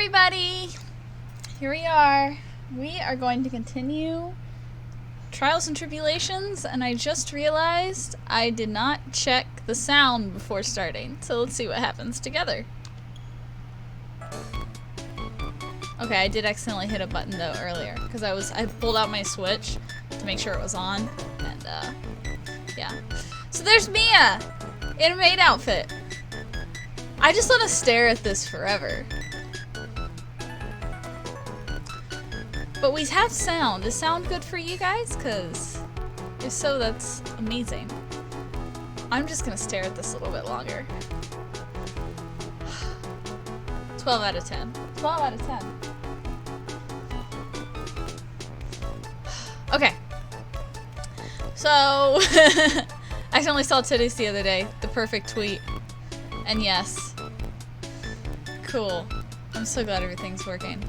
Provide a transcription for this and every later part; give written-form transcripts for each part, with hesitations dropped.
everybody! Here we are. We are going to continue Trials and Tribulations, and I just realized I did not check the sound before starting, so let's see what happens together. Okay, I did accidentally hit a button though earlier, because I pulled out my Switch to make sure it was on, and yeah. So there's Mia! In a maid outfit. I just want to stare at this forever. But we have sound. Is sound good for you guys? Because if so, that's amazing. I'm just gonna stare at this a little bit longer. 12 out of 10. 12 out of 10. Okay. So, I accidentally saw titties the other day. The perfect tweet. And yes. Cool. I'm so glad everything's working.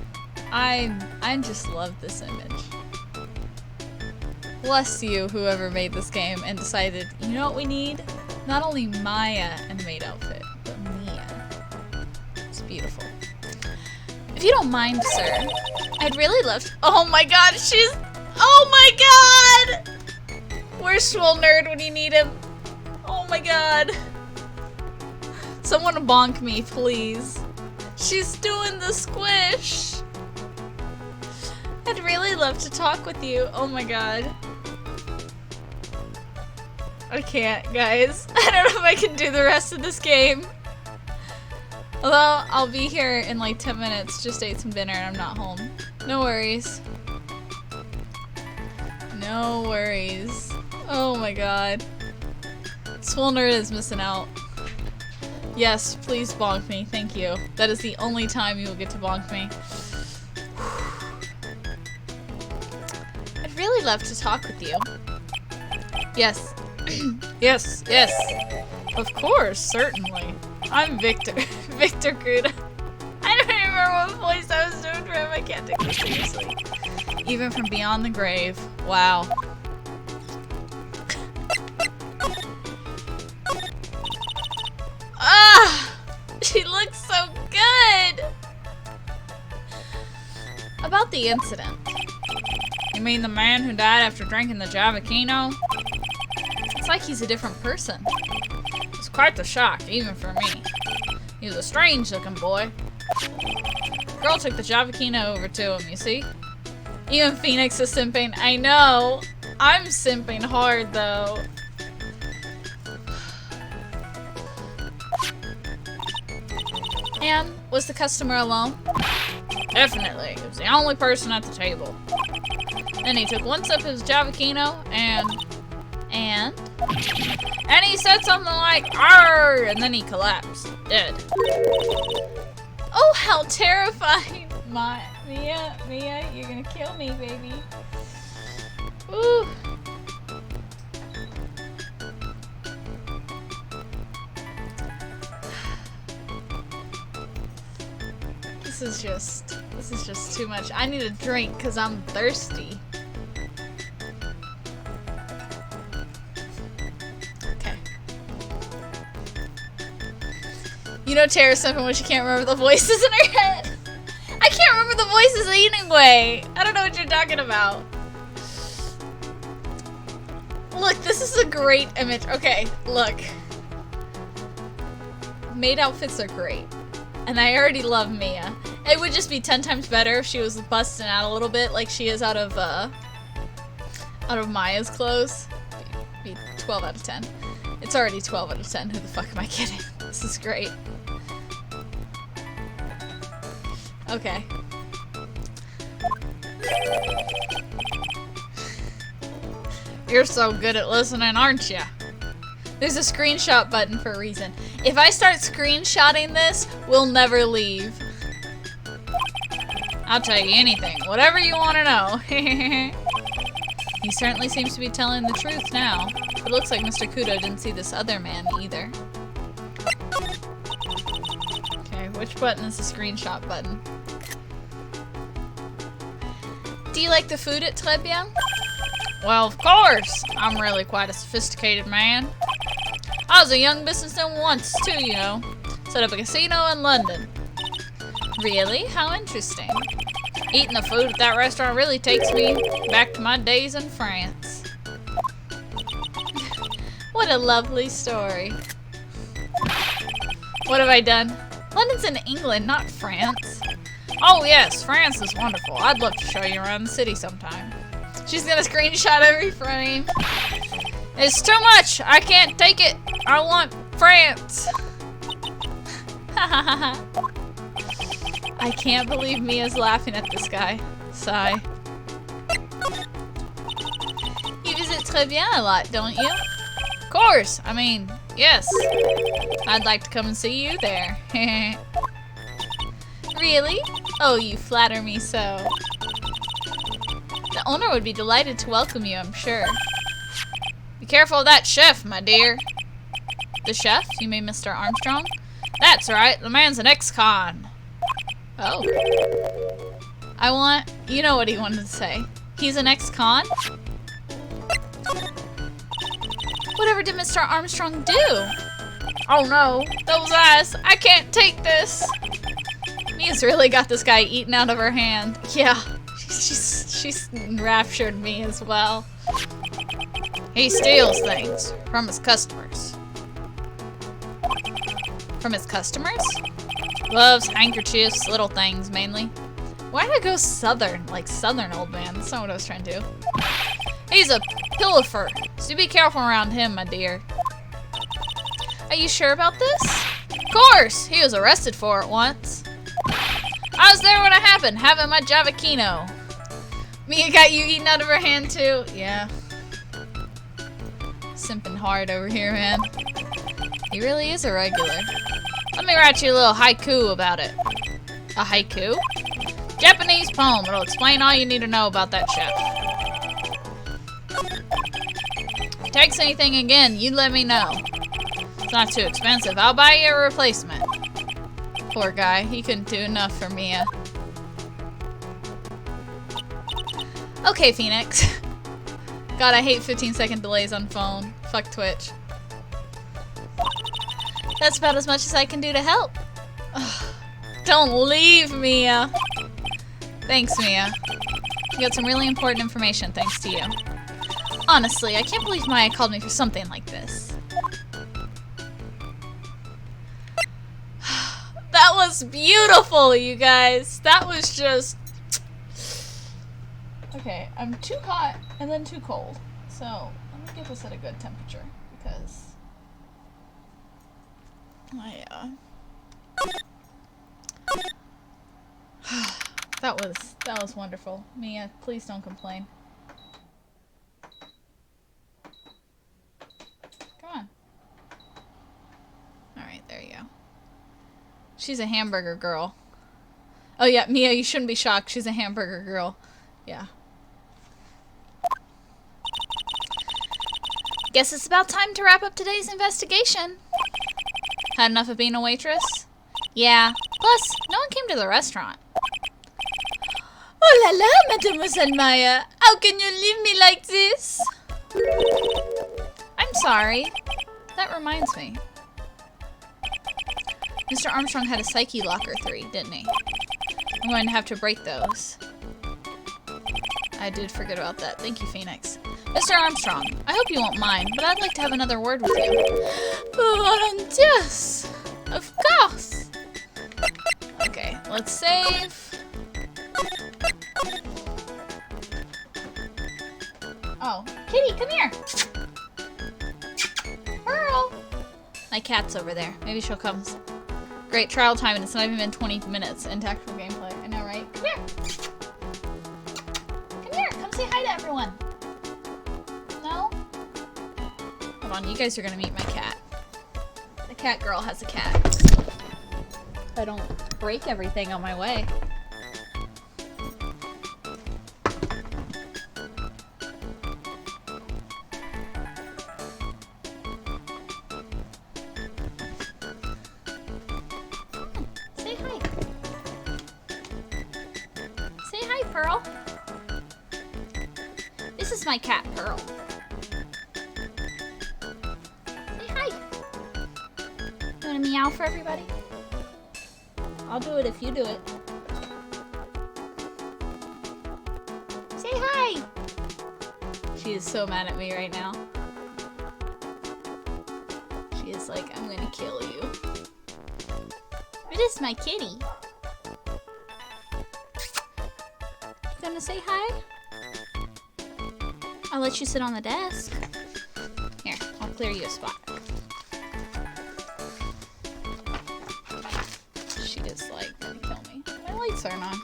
I just love this image. Bless you, whoever made this game and decided, you know what we need? Not only Maya in a maid outfit, but Mia. It's beautiful. If you don't mind, sir, I'd really love to— oh my god, she's— oh my god! Where's Swole Nerd when you need him? Oh my god. Someone bonk me, please. She's doing the squish. I'd really love to talk with you. Oh my god. I can't, guys. I don't know if I can do the rest of this game. Although, I'll be here in like 10 minutes. Just ate some dinner and I'm not home. No worries. No worries. Oh my god. Swole Nerd is missing out. Yes, please bonk me. Thank you. That is the only time you will get to bonk me. I'd really love to talk with you. Yes. Yes, yes. Of course, certainly. I'm Victor. Victor Cruda. I don't even remember what voice I was doing for him. I can't take this seriously. Even from beyond the grave. Wow. Ah! She looks so good! About the incident. You mean the man who died after drinking the Javakino? It's like he's a different person. It's quite the shock, even for me. He was a strange-looking boy. Girl took the Javakino over to him, you see? Even Phoenix is simping. I know! I'm simping hard, though. And was the customer alone? Definitely. He was the only person at the table. Then he took one sip of his Javakino and he said something like, "Arr!" and then he collapsed, dead. Oh, how terrifying! Mia, you're gonna kill me, baby. Ooh. This is just too much. I need a drink because I'm thirsty. Okay. You know Tara's simping when she can't remember the voices in her head. I can't remember the voices anyway. I don't know what you're talking about. Look, this is a great image. Okay, look. Maid outfits are great. And I already love Mia. It would just be 10 times better if she was busting out a little bit like she is out of Maya's clothes. Be 12 out of 10. It's already 12 out of 10. Who the fuck am I kidding? This is great. Okay. You're so good at listening, aren't you? There's a screenshot button for a reason. If I start screenshotting this, we'll never leave. I'll tell you anything. Whatever you want to know. He certainly seems to be telling the truth now. It looks like Mr. Kudo didn't see this other man either. Okay, which button is the screenshot button? Do you like the food at Tribulations? Well, of course. I'm really quite a sophisticated man. I was a young businessman once, too, you know. Set up a casino in London. Really? How interesting. Eating the food at that restaurant really takes me back to my days in France. What a lovely story. What have I done? London's in England, not France. Oh yes, France is wonderful. I'd love to show you around the city sometime. She's gonna screenshot every frame. It's too much! I can't take it! I want France! I can't believe Mia's laughing at this guy. Sigh. You visit Très Bien a lot, don't you? Of course! I mean, yes. I'd like to come and see you there. Really? Oh, you flatter me so. The owner would be delighted to welcome you, I'm sure. Be careful of that chef, my dear. The chef? You mean Mr. Armstrong? That's right, the man's an ex-con. Oh. You know what he wanted to say. He's an ex-con? Whatever did Mr. Armstrong do? Oh no, those eyes, I can't take this. Mia's really got this guy eaten out of her hand. Yeah, she's enraptured me as well. He steals things from his customers. From his customers? Gloves, handkerchiefs, little things mainly. Why did I go southern? Like southern old man. That's not what I was trying to do. He's a pilfer, so be careful around him, my dear. Are you sure about this? Of course! He was arrested for it once. I was there when it happened, having my Javakino. Mia got you eaten out of her hand too? Yeah. Simping hard over here, man. He really is a regular. Let me write you a little haiku about it. A haiku? Japanese poem. It'll explain all you need to know about that chef. If it takes anything again, you let me know. It's not too expensive. I'll buy you a replacement. Poor guy. He couldn't do enough for Mia. Okay, Phoenix. God, I hate 15-second delays on phone. Fuck Twitch. That's about as much as I can do to help. Ugh. Don't leave, Mia. Thanks, Mia. You got some really important information thanks to you. Honestly, I can't believe Maya called me for something like this. That was beautiful, you guys. That was just... Okay, I'm too hot and then too cold. So, let me get this at a good temperature because... that was wonderful. Mia, please don't complain. Come on. Alright, there you go. She's a hamburger girl. Oh yeah, Mia, you shouldn't be shocked. She's a hamburger girl. Yeah. Guess it's about time to wrap up today's investigation. Had enough of being a waitress? Yeah. Plus, no one came to the restaurant. Oh la la, Mademoiselle Maya. How can you leave me like this? I'm sorry. That reminds me. Mr. Armstrong had a Psyche Locker 3, didn't he? I'm going to have to break those. I did forget about that. Thank you, Phoenix. Mr. Armstrong, I hope you won't mind, but I'd like to have another word with you. Yes, of course. Okay, let's save. Oh, Kitty, come here. Pearl. My cat's over there. Maybe she'll come. Great trial time, and it's not even been 20 minutes in tactical gameplay. I know, right? Come here. Come here. Come say hi to everyone. No? Hold on, you guys are gonna meet my cat. The cat girl has a cat. If I don't break everything on my way. Say hi. Say hi, Pearl. This is my cat, Pearl. Say hi. You wanna meow for everybody? I'll do it if you do it. Say hi! She is so mad at me right now. She is like, I'm gonna kill you. It is my kitty. You gonna say hi? I'll let you sit on the desk. Here, I'll clear you a spot. She is like, gonna kill me. My lights aren't on.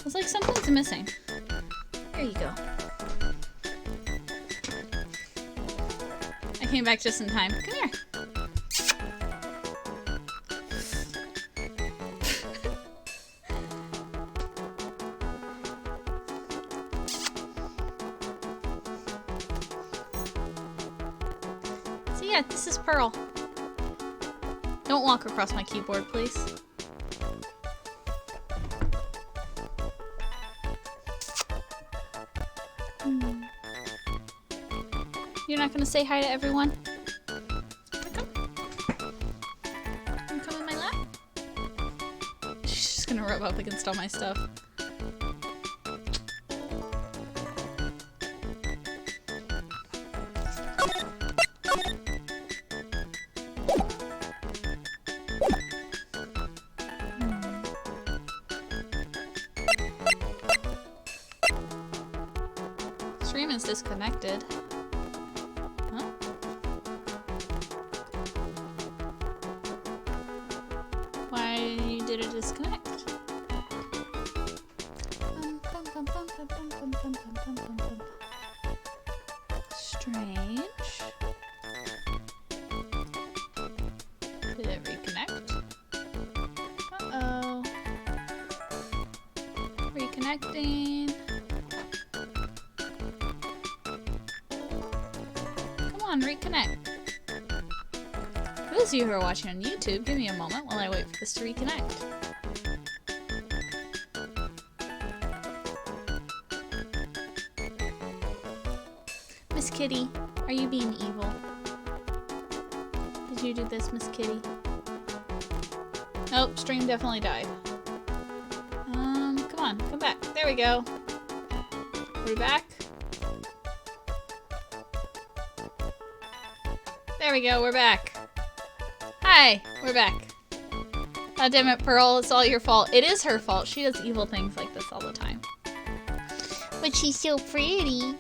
It's like something's missing. There you go. I came back just in time. Come here. So yeah, this is Pearl. Don't walk across my keyboard, please. You're not gonna say hi to everyone? Come. You come in my lap? She's just gonna rub up against all my stuff. Stream is disconnected. Huh? Why did it disconnect? Strange. Did it reconnect? Uh-oh. Reconnecting. Reconnect. For those of you who are watching on YouTube, give me a moment while I wait for this to reconnect. Miss Kitty, are you being evil? Did you do this, Miss Kitty? Nope, stream definitely died. Come on, come back. There we go. Are we back? There we go, we're back. Hi, we're back. Oh, damn it, Pearl, it's all your fault. It is her fault. She does evil things like this all the time. But she's so pretty.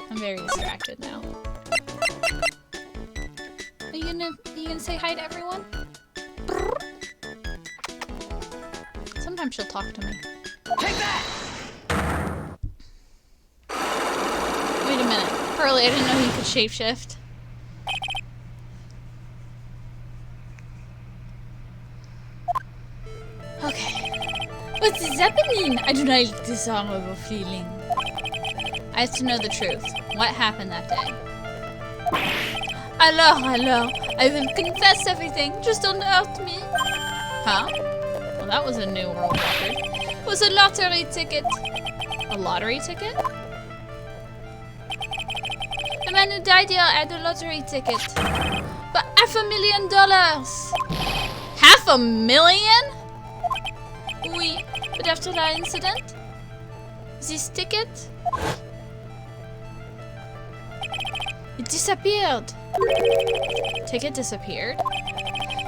I'm very distracted now. Are you gonna say hi to everyone? Sometimes she'll talk to me. Take that! Wait a minute. Pearly, I didn't know you could shapeshift. Okay. What is happening? I do not like this horrible feeling. I have to know the truth. What happened that day? Alors, I will confess everything. Just don't hurt me. Huh? Well, that was a new world record. It was a lottery ticket. A lottery ticket? The man who died here had a lottery ticket. For $500,000! $500,000? Oui, but after that incident, this ticket, it disappeared. Ticket disappeared?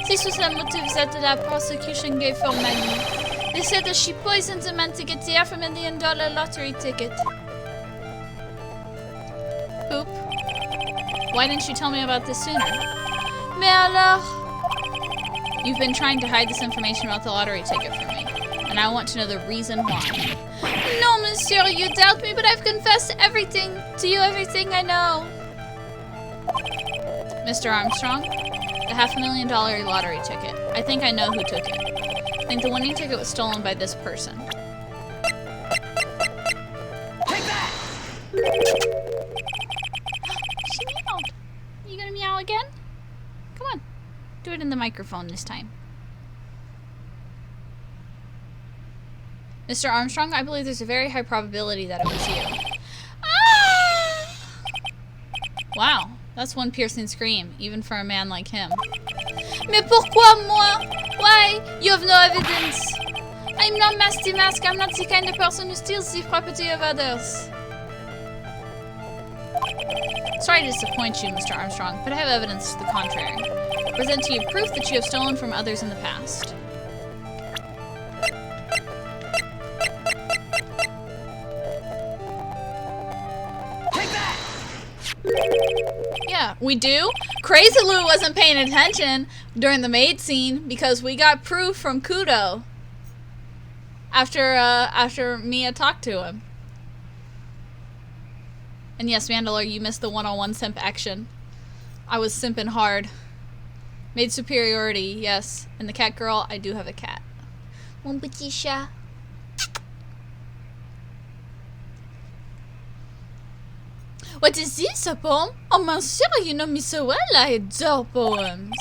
This was the motive that the prosecution gave for Maggie. They said that she poisoned the man to get the $500,000 lottery ticket. Poop. Why didn't you tell me about this sooner? Mais alors? You've been trying to hide this information about the lottery ticket from me, and I want to know the reason why. No, monsieur, you doubt me, but I've confessed everything to you, everything I know. Mr. Armstrong, the $500,000 lottery ticket. I think I know who took it. I think the winning ticket was stolen by this person. Take that! She meowed. You gonna meow again? Come on. Do it in the microphone this time. Mr. Armstrong, I believe there's a very high probability that it was you. Ah! Wow. That's one piercing scream, even for a man like him. Mais pourquoi moi? Why? You have no evidence. I'm not Masty Mask. I'm not the kind of person who steals the property of others. Sorry to disappoint you, Mr. Armstrong, but I have evidence to the contrary. I present to you proof that you have stolen from others in the past. Take that! Yeah, we do. Crazy Lou wasn't paying attention during the maid scene because we got proof from Kudo after Mia talked to him. And yes, Mandalore, you missed the one-on-one simp action. I was simping hard. Maid superiority, yes. And the cat girl, I do have a cat. Mon petit chat. What is this, a poem? Oh, monsieur, you know me so well. I adore poems.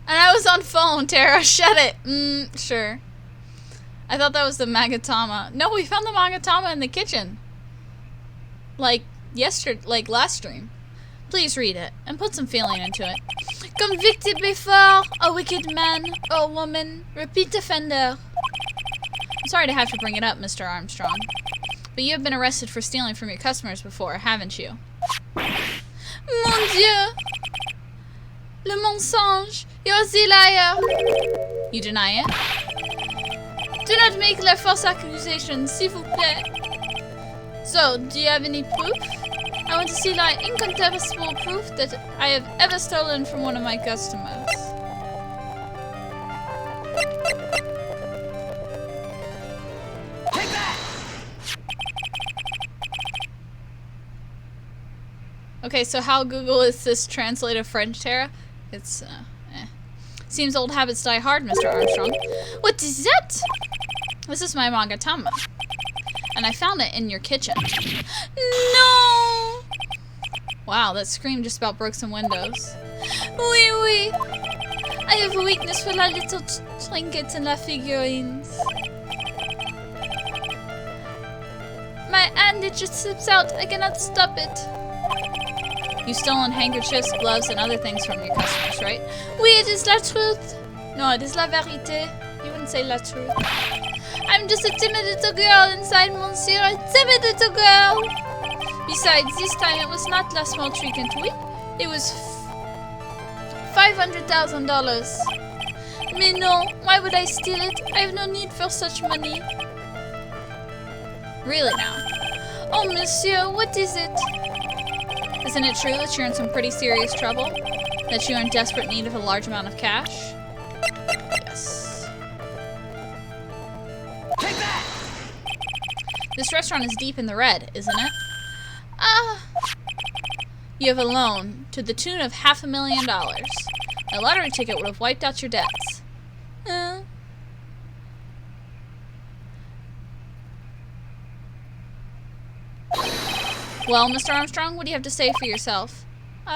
And I was on phone, Tara. Shut it. Sure. I thought that was the Magatama. No, we found the Magatama in the kitchen. Like last stream. Please read it and put some feeling into it. Convicted before, a wicked man or woman, repeat offender. I'm sorry to have to bring it up, Mr. Armstrong, but you have been arrested for stealing from your customers before, haven't you? Mon Dieu! Le mensonge! You're the liar! You deny it? Do not make la false accusation, s'il vous plaît. So, do you have any proof? I want to see like incontestable proof that I have ever stolen from one of my customers. Take that! Okay, so how Google is this translated French, Tara? It's, Seems old habits die hard, Mr. Armstrong. What is that? This is my Magatama. And I found it in your kitchen. No! Wow, that scream just about broke some windows. Oui, oui. I have a weakness for la little trinkets and la figurines. My hand, it just slips out. I cannot stop it. You've stolen handkerchiefs, gloves, and other things from your customers, right? Oui, it is la truth. No, it is la vérité. You wouldn't say la truth. I'm just a timid little girl inside, monsieur. A timid little girl. Besides, this time it was not la small trinket, oui? It was $500,000. Mais non, why would I steal it? I have no need for such money. Really now? Oh, monsieur, what is it? Isn't it true that you're in some pretty serious trouble? That you're in desperate need of a large amount of cash? Yes. Take that! This restaurant is deep in the red, isn't it? You have a loan to the tune of $500,000. A lottery ticket would have wiped out your debts. Well, Mr. Armstrong, what do you have to say for yourself? No,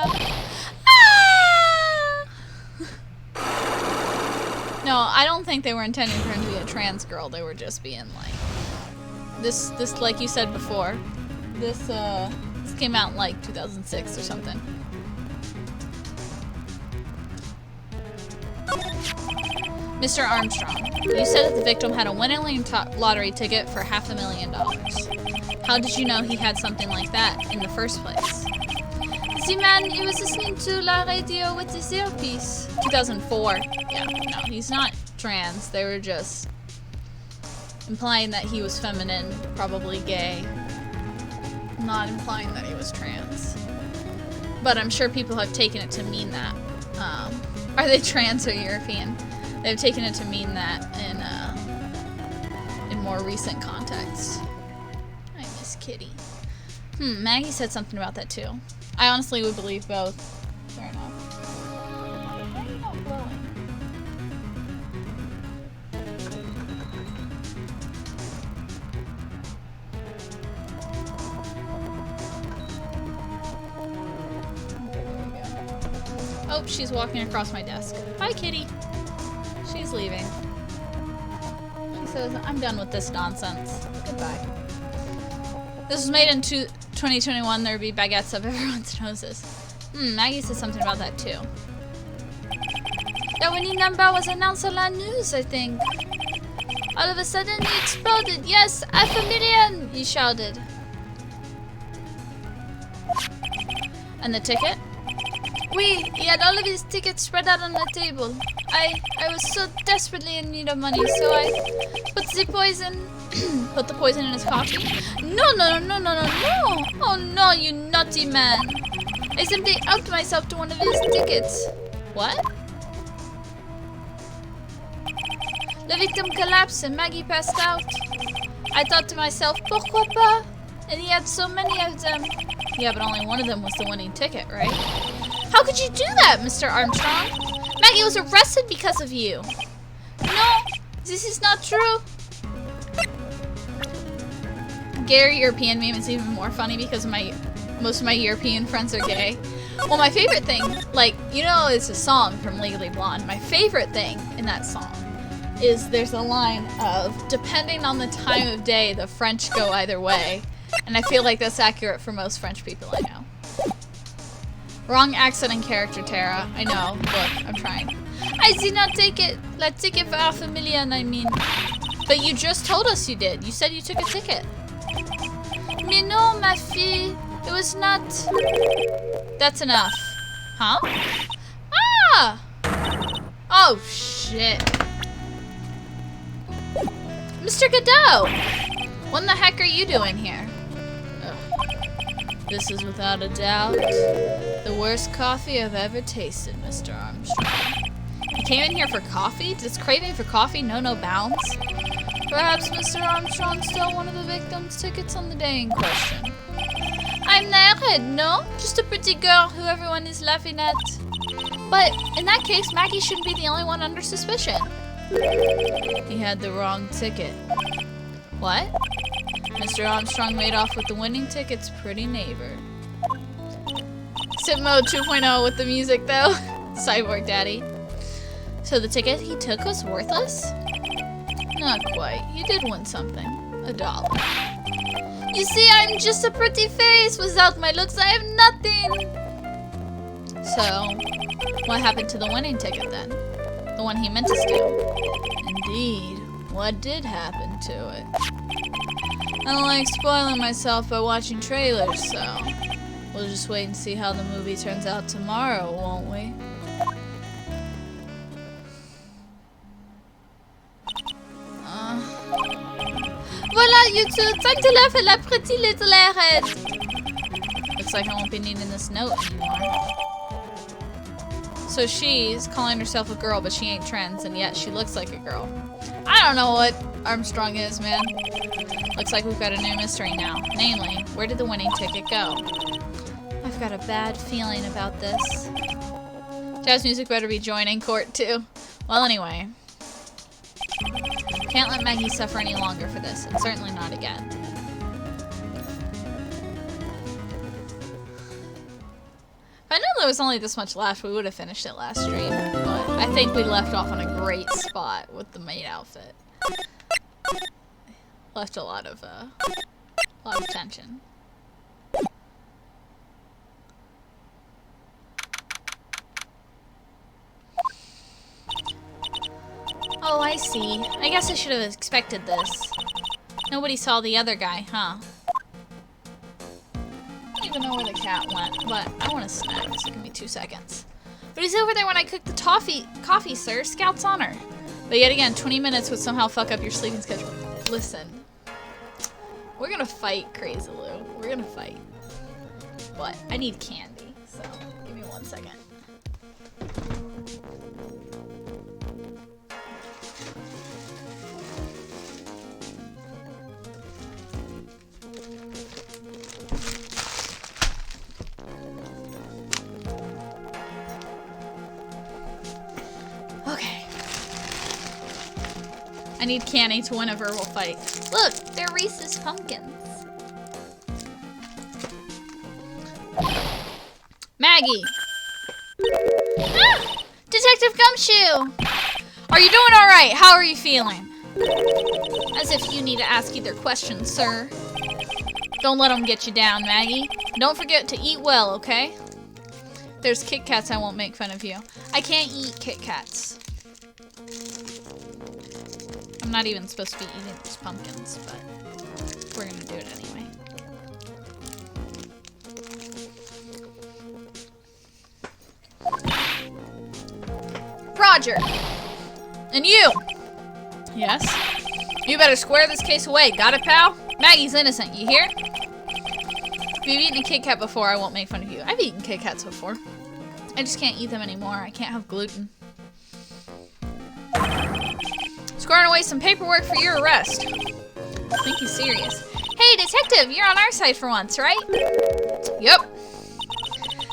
I don't think they were intending for him to be a trans girl. They were just being like... This like you said before, this came out in like 2006 or something. Mr. Armstrong, you said that the victim had a winning lottery ticket for $500,000. How did you know he had something like that in the first place? The man, he was listening to la radio with his earpiece. 2004. Yeah, no, he's not trans. They were just implying that he was feminine, probably gay. Not implying that he was trans. But I'm sure people have taken it to mean that. Are they trans or European? They've taken it to mean that in more recent context. I miss Kitty. Maggie said something about that too. I honestly would believe both. Fair enough. Why are you not blowing? Oh, she's walking across my desk. Hi, Kitty. She's leaving. She says, I'm done with this nonsense. Goodbye. This was made in 2021, there would be baguettes up everyone's noses. Maggie said something about that too. The winning number was announced on the news, I think. All of a sudden, he exploded. Yes, 500,000, he shouted. And the ticket? Oui, he had all of his tickets spread out on the table. I was so desperately in need of money, so I put the poison in his coffee. No. Oh no, you naughty man. I simply helped myself to one of his tickets. What? The victim collapsed and Maggie passed out. I thought to myself, pourquoi pas? And he had so many of them. Yeah, but only one of them was the winning ticket, right? How could you do that, Mr. Armstrong? Maggie was arrested because of you. No, this is not true. Gay European meme is even more funny because most of my European friends are gay. Well, my favorite thing, like, you know, it's a song from Legally Blonde. My favorite thing in that song is there's a line of, depending on the time of day, the French go either way. And I feel like that's accurate for most French people I know. Wrong accent and character, Tara. I know. Look, I'm trying. I did not take it. La ticket for 500,000, I mean. But you just told us you did. You said you took a ticket. Mais non, ma fille. It was not... That's enough. Huh? Ah! Oh, shit. Mr. Godot! What in the heck are you doing here? Ugh. This is without a doubt the worst coffee I've ever tasted, Mr. Armstrong. You came in here for coffee? Does craving for coffee know no bounds? Perhaps Mr. Armstrong stole one of the victim's tickets on the day in question. I'm the airhead, no? Just a pretty girl who everyone is laughing at. But in that case, Maggie shouldn't be the only one under suspicion. He had the wrong ticket. What? Mr. Armstrong made off with the winning ticket's pretty neighbor. Sit mode 2.0 with the music though. Cyborg Daddy. So the ticket he took was worthless? Not quite. He did win something. $1. You see, I'm just a pretty face. Without my looks, I have nothing. So, what happened to the winning ticket then? The one he meant to steal? Indeed. What did happen to it? I don't like spoiling myself by watching trailers, so we'll just wait and see how the movie turns out tomorrow, won't we? Voila, you two! Time to laugh at la pretty little airhead! Looks like I won't be needing this note anymore. So she's calling herself a girl, but she ain't trans, and yet she looks like a girl. I don't know what Armstrong is, man. Looks like we've got a new mystery now. Namely, where did the winning ticket go? I've got a bad feeling about this. Jazz music better be joining court, too. Well, anyway. Can't let Maggie suffer any longer for this, and certainly not again. If I knew there was only this much left, we would have finished it last stream. But I think we left off on a great spot with the maid outfit. Left a lot of tension. Oh, I see. I guess I should have expected this. Nobody saw the other guy, huh? I don't even know where the cat went, but I want a snack, so give me 2 seconds. But he's over there when I cooked the coffee, sir. Scout's honor. But yet again, 20 minutes would somehow fuck up your sleeping schedule. Listen. We're gonna fight, Crazy Lou. We're gonna fight. But I need candy, so give me 1 second. Okay. I need candy to win a verbal fight. Look, they're Reese's pumpkins. Maggie! Ah! Detective Gumshoe! Are you doing alright? How are you feeling? As if you need to ask either question, sir. Don't let them get you down, Maggie. Don't forget to eat well, okay? There's Kit Kats, I won't make fun of you. I can't eat Kit Kats. I'm not even supposed to be eating these pumpkins, but we're gonna do it anyway. Roger! And you! Yes? You better square this case away, got it, pal? Maggie's innocent, you hear? If you've eaten a Kit Kat before, I won't make fun of you. I've eaten Kit Kats before. I just can't eat them anymore. I can't have gluten. Squaring away some paperwork for your arrest. I think he's serious. Hey, detective, you're on our side for once, right? Yep.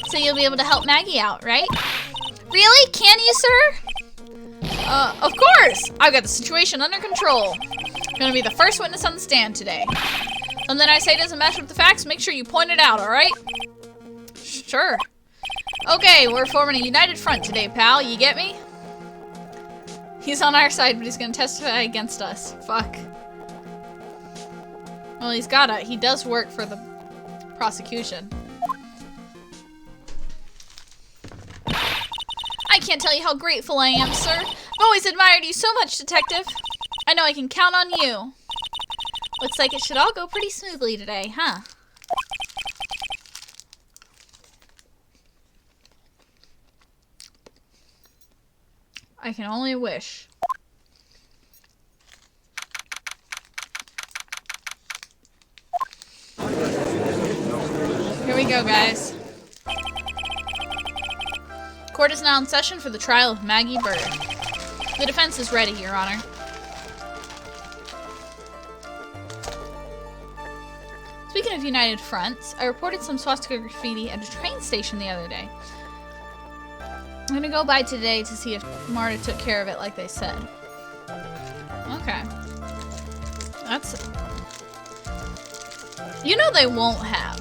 So you'll be able to help Maggie out, right? Really? Can you, sir? Of course! I've got the situation under control. I'm gonna be the first witness on the stand today. Something I say doesn't match with the facts, make sure you point it out, alright? Sure. Okay, we're forming a united front today, pal. You get me? He's on our side, but he's gonna testify against us. Fuck. Well, he's gotta. He does work for the prosecution. I can't tell you how grateful I am, sir. I've always admired you so much, detective. I know I can count on you. Looks like it should all go pretty smoothly today, huh? I can only wish. Here we go, guys. Court is now in session for the trial of Maggie Bird. The defense is ready, Your Honor. Speaking of united fronts, I reported some swastika graffiti at a train station the other day. I'm gonna go by today to see if Marta took care of it like they said. Okay. That's... You know they won't have.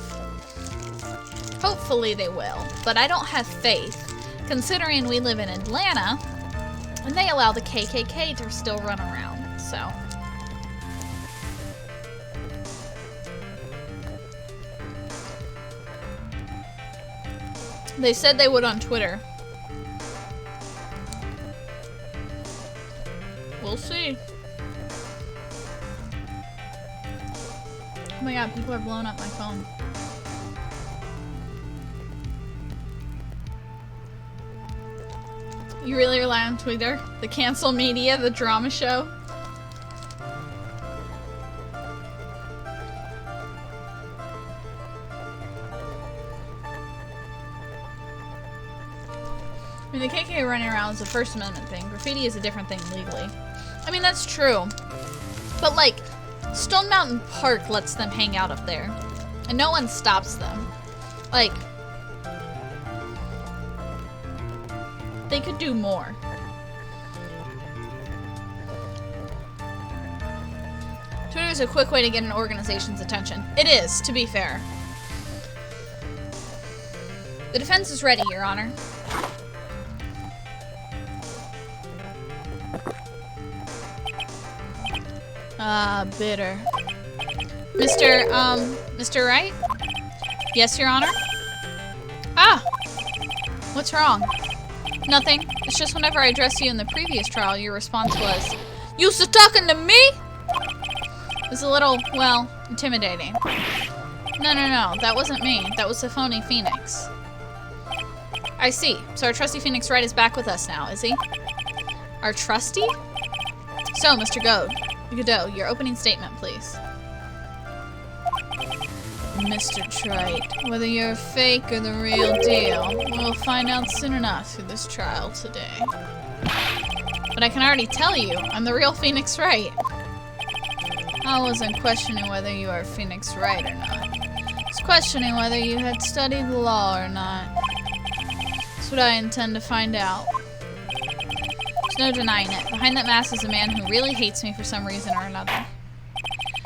Hopefully they will, but I don't have faith, considering we live in Atlanta, and they allow the KKK to still run around, so... They said they would on Twitter. We'll see. Oh my god, people are blowing up my phone. You really rely on Twitter? The cancel media, the drama show? I mean, the KKK running around is a First Amendment thing. Graffiti is a different thing legally. I mean, that's true. But, like, Stone Mountain Park lets them hang out up there. And no one stops them. Like, they could do more. Twitter is a quick way to get an organization's attention. It is, to be fair. The defense is ready, Your Honor. Ah, bitter. Mr. Wright? Yes, Your Honor? Ah! What's wrong? Nothing. It's just whenever I addressed you in the previous trial, your response was, "You still talking to me?" It was a little, well, intimidating. No, that wasn't me. That was the phony Phoenix. I see. So our trusty Phoenix Wright is back with us now, is he? Our trusty? So, Mr. Godot, your opening statement, please. Mr. Trite, whether you're a fake or the real deal, we'll find out soon enough through this trial today. But I can already tell you, I'm the real Phoenix Wright. I wasn't questioning whether you are Phoenix Wright or not. I was questioning whether you had studied the law or not. That's what I intend to find out. There's no denying it. Behind that mask is a man who really hates me for some reason or another.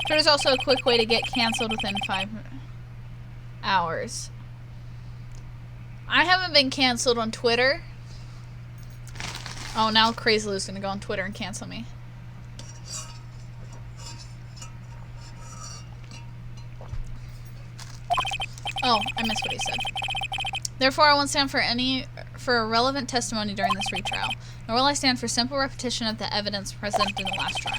There's also a quick way to get canceled within 5 hours. I haven't been canceled on Twitter. Oh, now Crazy Lou's gonna go on Twitter and cancel me. Oh, I missed what he said. Therefore, I won't stand for relevant testimony during this retrial, nor will I stand for simple repetition of the evidence presented in the last trial.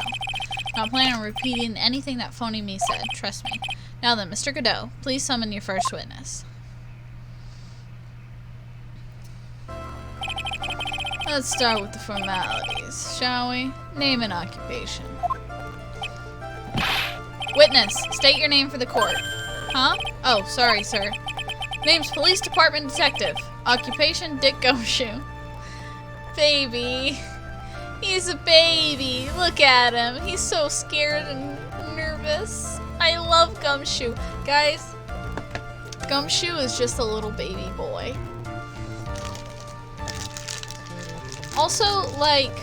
I don't plan on repeating anything that phony me said, trust me. Now then, Mr. Godot, please summon your first witness. Let's start with the formalities, shall we? Name and occupation. Witness, state your name for the court. Huh? Oh, sorry, sir. Name's Police Department Detective. Occupation, Dick Gumshoe. Baby. He's a baby. Look at him. He's so scared and nervous. I love Gumshoe. Guys, Gumshoe is just a little baby boy. Also, like...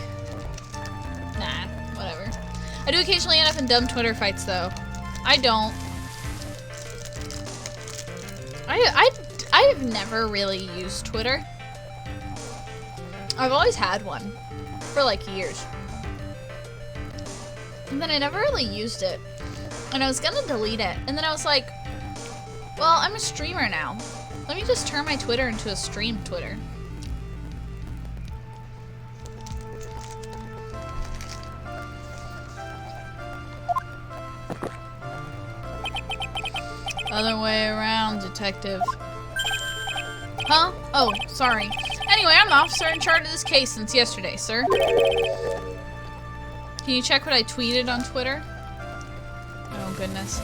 Nah, whatever. I do occasionally end up in dumb Twitter fights, though. I don't. I've never really used Twitter. I've always had one. For like years. And then I never really used it. And I was gonna delete it. And then I was like, well, I'm a streamer now. Let me just turn my Twitter into a stream Twitter. Other way around, detective. Huh? Oh, sorry. Anyway, I'm the officer in charge of this case since yesterday, sir. Can you check what I tweeted on Twitter? Oh, goodness.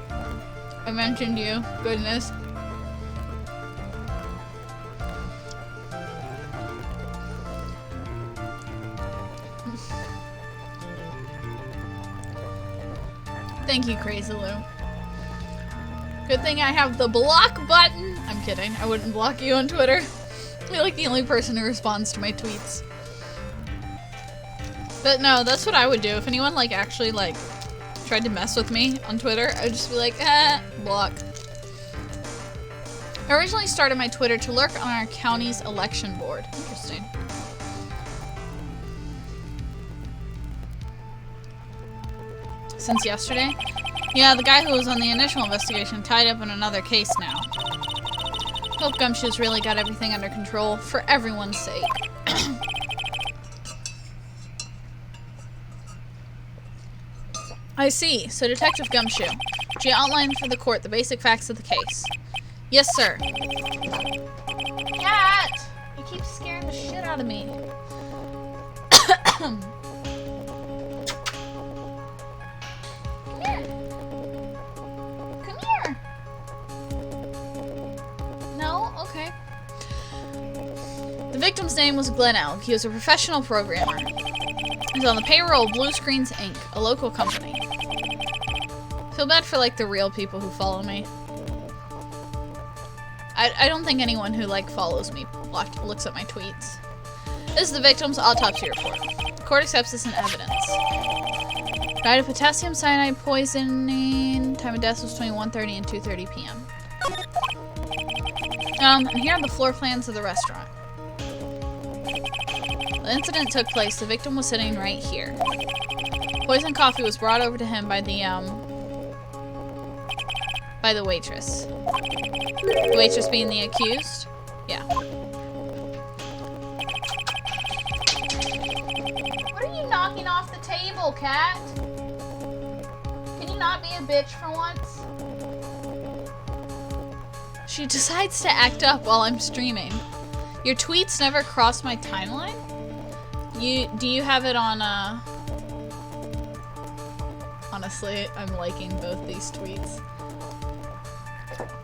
I mentioned you. Goodness. Thank you, Crazy Lou. Good thing I have the block button. I'm kidding. I wouldn't block you on Twitter. You're like the only person who responds to my tweets. But no, that's what I would do. If anyone like actually like tried to mess with me on Twitter, I'd just be like, block. I originally started my Twitter to lurk on our county's election board. Interesting. Since yesterday? Yeah, the guy who was on the initial investigation tied up in another case now. Hope Gumshoe's really got everything under control for everyone's sake. I see. So Detective Gumshoe, would you outline for the court the basic facts of the case? Yes, sir. Cat! You keep scaring the shit out of me. Come here. Come here. No? Okay. The victim's name was Glenn Elk. He was a professional programmer. He's on the payroll of Blue Screens Inc., a local company. Feel bad for like the real people who follow me. I don't think anyone who like follows me looks at my tweets. This is the victim's autopsy report. The court accepts this in evidence. Died of potassium cyanide poisoning. Time of death was between 1:30 and 2:30 p.m. And here are the floor plans of the restaurant. The incident took place. The victim was sitting right here. Poison coffee was brought over to him by the waitress. The waitress being the accused? Yeah. What are you knocking off the table, cat? Can you not be a bitch for once? She decides to act up while I'm streaming. Your tweets never cross my timeline? Do you have it on, Honestly, I'm liking both these tweets.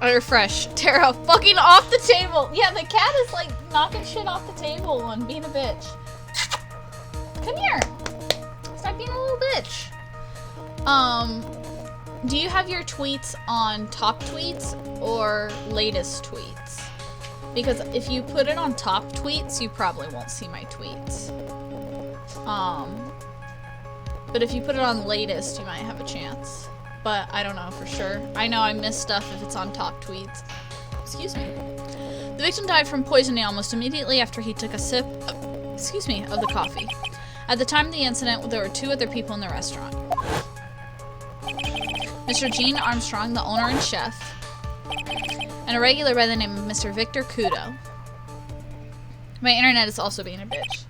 I refresh. Tara, fucking off the table! Yeah, the cat is, like, knocking shit off the table and being a bitch. Come here! Stop being a little bitch. Do you have your tweets on top tweets or latest tweets? Because if you put it on top tweets, you probably won't see my tweets. But if you put it on latest, you might have a chance. But I don't know for sure. I know I miss stuff if it's on top tweets. Excuse me. The victim died from poisoning almost immediately after he took a sip, of the coffee. At the time of the incident, there were 2 other people in the restaurant. Mr. Gene Armstrong, the owner and chef, and a regular by the name of Mr. Victor Kudo. My internet is also being a bitch.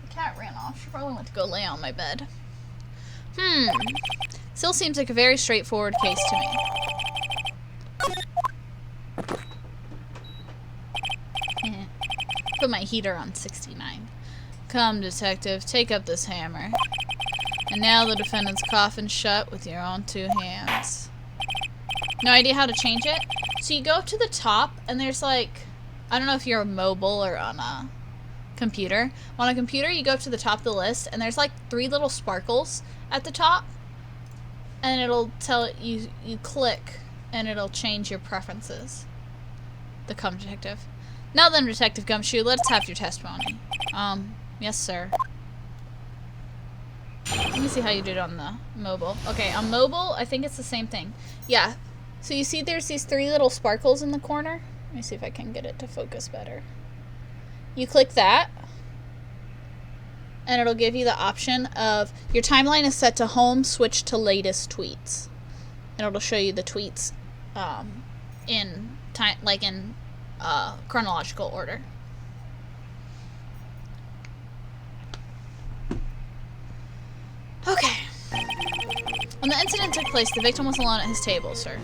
The cat ran off. She probably went to go lay on my bed. Still seems like a very straightforward case to me. Put my heater on 69. Come, detective, take up this hammer. And nail the defendant's coffin shut with your own 2 hands. No idea how to change it? So you go up to the top, and there's like... I don't know if you're mobile or on a computer. On a computer, you go up to the top of the list, and there's like 3 little sparkles at the top. And it'll tell it, you click, and it'll change your preferences. The Come Detective. Now then, Detective Gumshoe, let's have your testimony. Yes, sir. Let me see how you did on the mobile. Okay, on mobile, I think it's the same thing. Yeah. So you see there's these 3 little sparkles in the corner? Let me see if I can get it to focus better. You click that, and it'll give you the option of your timeline is set to home, switch to latest tweets. And it'll show you the tweets in time, like in chronological order. Okay. When the incident took place, the victim was alone at his table, sir.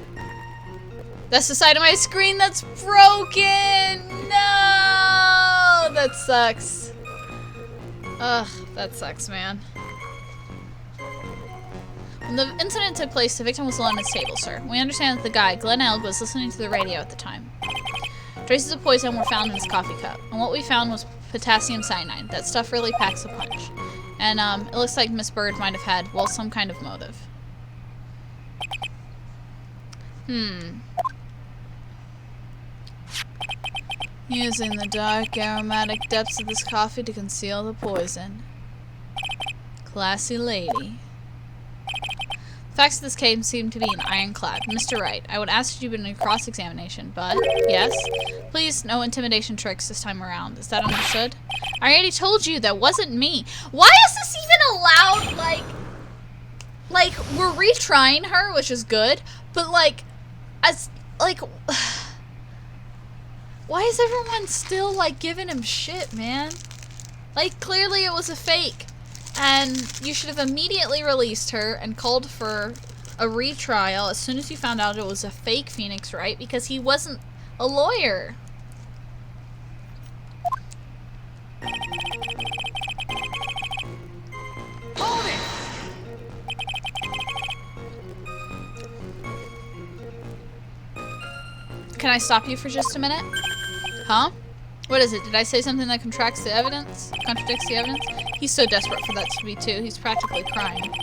That's the side of my screen that's broken! No! That sucks. Ugh, that sucks, man. When the incident took place, the victim was alone at his table, sir. We understand that the guy, Glenn Elg, was listening to the radio at the time. Traces of poison were found in his coffee cup, and what we found was potassium cyanide. That stuff really packs a punch. And, it looks like Miss Bird might have had, well, some kind of motive. Using the dark, aromatic depths of this coffee to conceal the poison. Classy lady. The facts of this case seem to be an ironclad. Mr. Wright, I would ask you in a cross-examination, but, yes? Please, no intimidation tricks this time around. Is that understood? I already told you that wasn't me. Why is this even allowed? Like, we're retrying her, which is good, but, why is everyone still, giving him shit, man? Like, clearly it was a fake. And you should have immediately released her and called for a retrial as soon as you found out it was a fake Phoenix Wright, because he wasn't a lawyer. Hold it! Can I stop you for just a minute? Huh? What is it? Did I say something that contradicts the evidence? He's so desperate for that to be too. He's practically crying.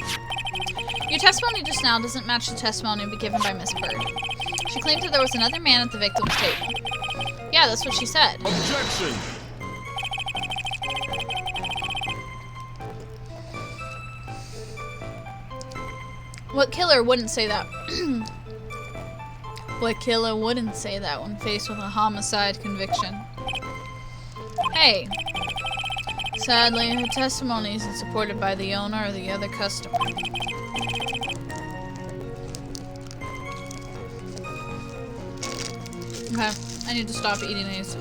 Your testimony just now doesn't match the testimony given by Miss Bird. She claimed that there was another man at the victim's table. Yeah, that's what she said. Objection! What killer wouldn't say that? What killer wouldn't say that when faced with a homicide conviction? Hey. Sadly, her testimony isn't supported by the owner or the other customer. Okay, I need to stop eating these.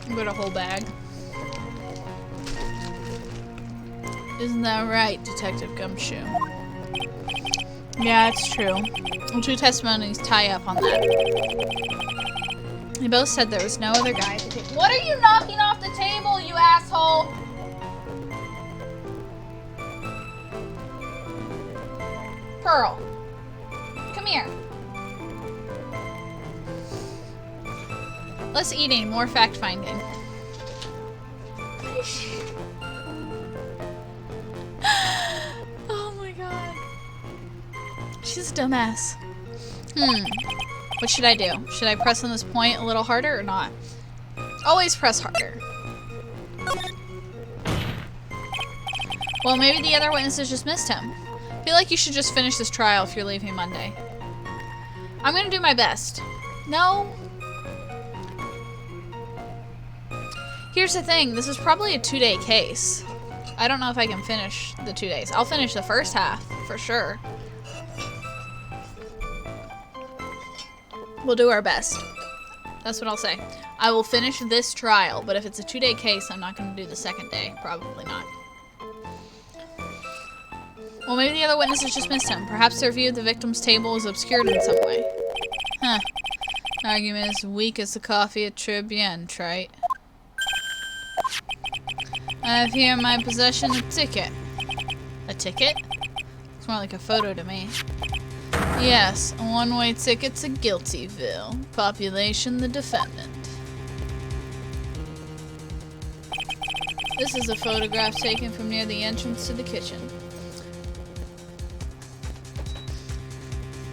I've got a whole bag. Isn't that right, Detective Gumshoe? Yeah, it's true. The 2 testimonies tie up on that. They both said there was no other guy to take. What are you knocking off the table, you asshole? Pearl. Come here. Less eating, more fact-finding. Oh my god. She's a dumbass. What should I do? Should I press on this point a little harder or not? Always press harder. Well, maybe the other witnesses just missed him. I feel like you should just finish this trial if you're leaving Monday. I'm gonna do my best. No. Here's the thing. This is probably a 2-day case. I don't know if I can finish the 2 days. I'll finish the first half, for sure. We'll do our best. That's what I'll say. I will finish this trial, but if it's a 2-day case, I'm not going to do the second day. Probably not. Well, maybe the other witnesses just missed him. Perhaps their view of the victim's table is obscured in some way. Huh. Argument is weak as the coffee at Tribulations, right? I have here in my possession a ticket. A ticket? It's more like a photo to me. Yes, a one-way ticket to Guiltyville. Population, the defendant. This is a photograph taken from near the entrance to the kitchen.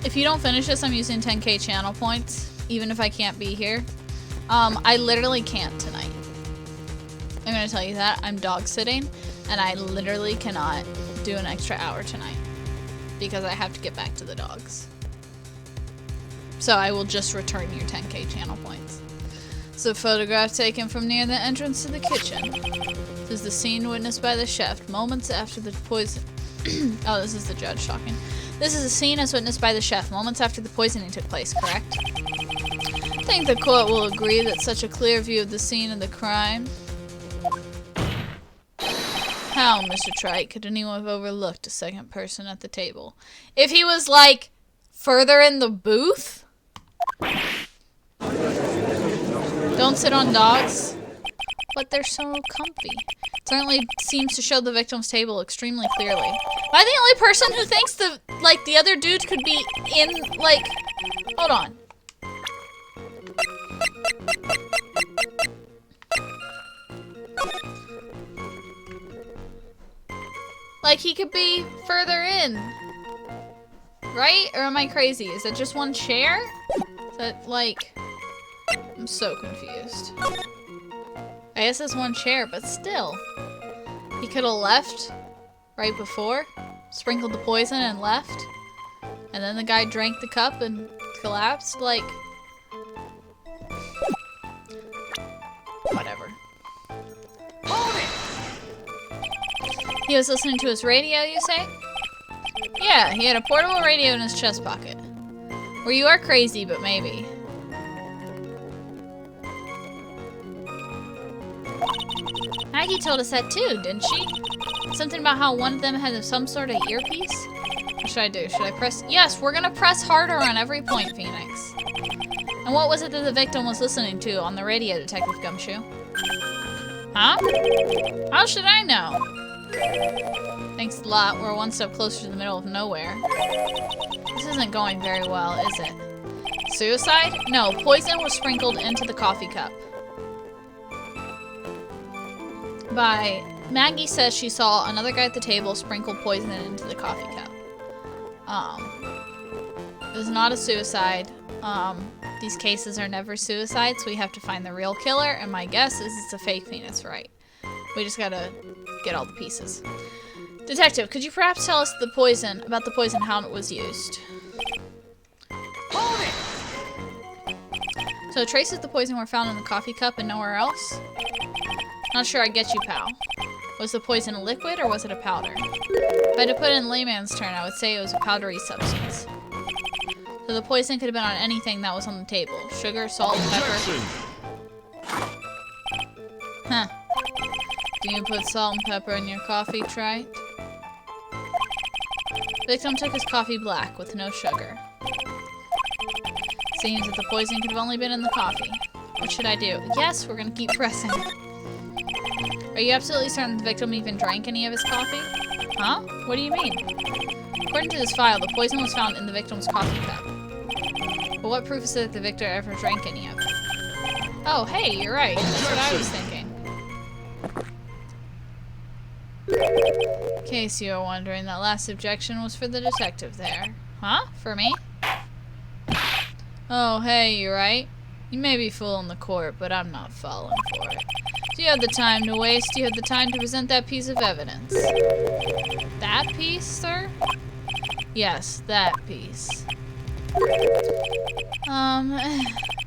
If you don't finish this, I'm using 10k channel points, even if I can't be here. I literally can't tonight. I'm gonna tell you that. I'm dog sitting, and I literally cannot do an extra hour tonight because I have to get back to the dogs. So I will just return your 10k channel points. It's a photograph taken from near the entrance to the kitchen. This is the scene witnessed by the chef moments after the poison. Oh, this is the judge talking. This is a scene as witnessed by the chef moments after the poisoning took place, correct? I think the court will agree that such a clear view of the scene of the crime. How, Mr. Wright, could anyone have overlooked a second person at the table? If he was, like, further in the booth? Don't sit on dogs. But they're so comfy. It certainly seems to show the victim's table extremely clearly. Am I the only person who thinks the other dude could be in, like... Hold on. Like, he could be further in. Right? Or am I crazy? Is it just one chair? Is that, like... I'm so confused. I guess it's one chair, but still. He could have left right before, sprinkled the poison and left. And then the guy drank the cup and collapsed. Like... Whatever. Hold it! He was listening to his radio, you say? Yeah, he had a portable radio in his chest pocket. Well, you are crazy, but maybe. Maggie told us that too, didn't she? Something about how one of them had some sort of earpiece? What should I do? Should I press? Yes, we're gonna press harder on every point, Phoenix. And what was it that the victim was listening to on the radio, Detective Gumshoe? Huh? How should I know? Thanks a lot. We're one step closer to the middle of nowhere. This isn't going very well, is it? Suicide? No, poison was sprinkled into the coffee cup. Maggie says she saw another guy at the table sprinkle poison into the coffee cup. It was not a suicide. These cases are never suicides, so we have to find the real killer, and my guess is it's a fake Phoenix Wright. We just gotta get all the pieces. Detective, could you perhaps tell us about the poison, how it was used? Hold it! So traces of the poison were found in the coffee cup and nowhere else? Not sure I get you, pal. Was the poison a liquid or was it a powder? If I had to put it in layman's term, I would say it was a powdery substance. So the poison could have been on anything that was on the table. Sugar, salt, pepper. Huh. Do you put salt and pepper in your coffee, Wright? Victim took his coffee black with no sugar. Seems that the poison could have only been in the coffee. What should I do? Yes, we're gonna keep pressing. Are you absolutely certain the victim even drank any of his coffee? Huh? What do you mean? According to this file, the poison was found in the victim's coffee cup. But what proof is it that the victim ever drank any of it? Oh, hey, you're right. That's what I was thinking. In case you are wondering, that last objection was for the detective there. Huh? For me? Oh, hey, you're right. You may be fooling the court, but I'm not falling for it. Do you have the time to waste? Do you have the time to present that piece of evidence? That piece, sir? Yes, that piece.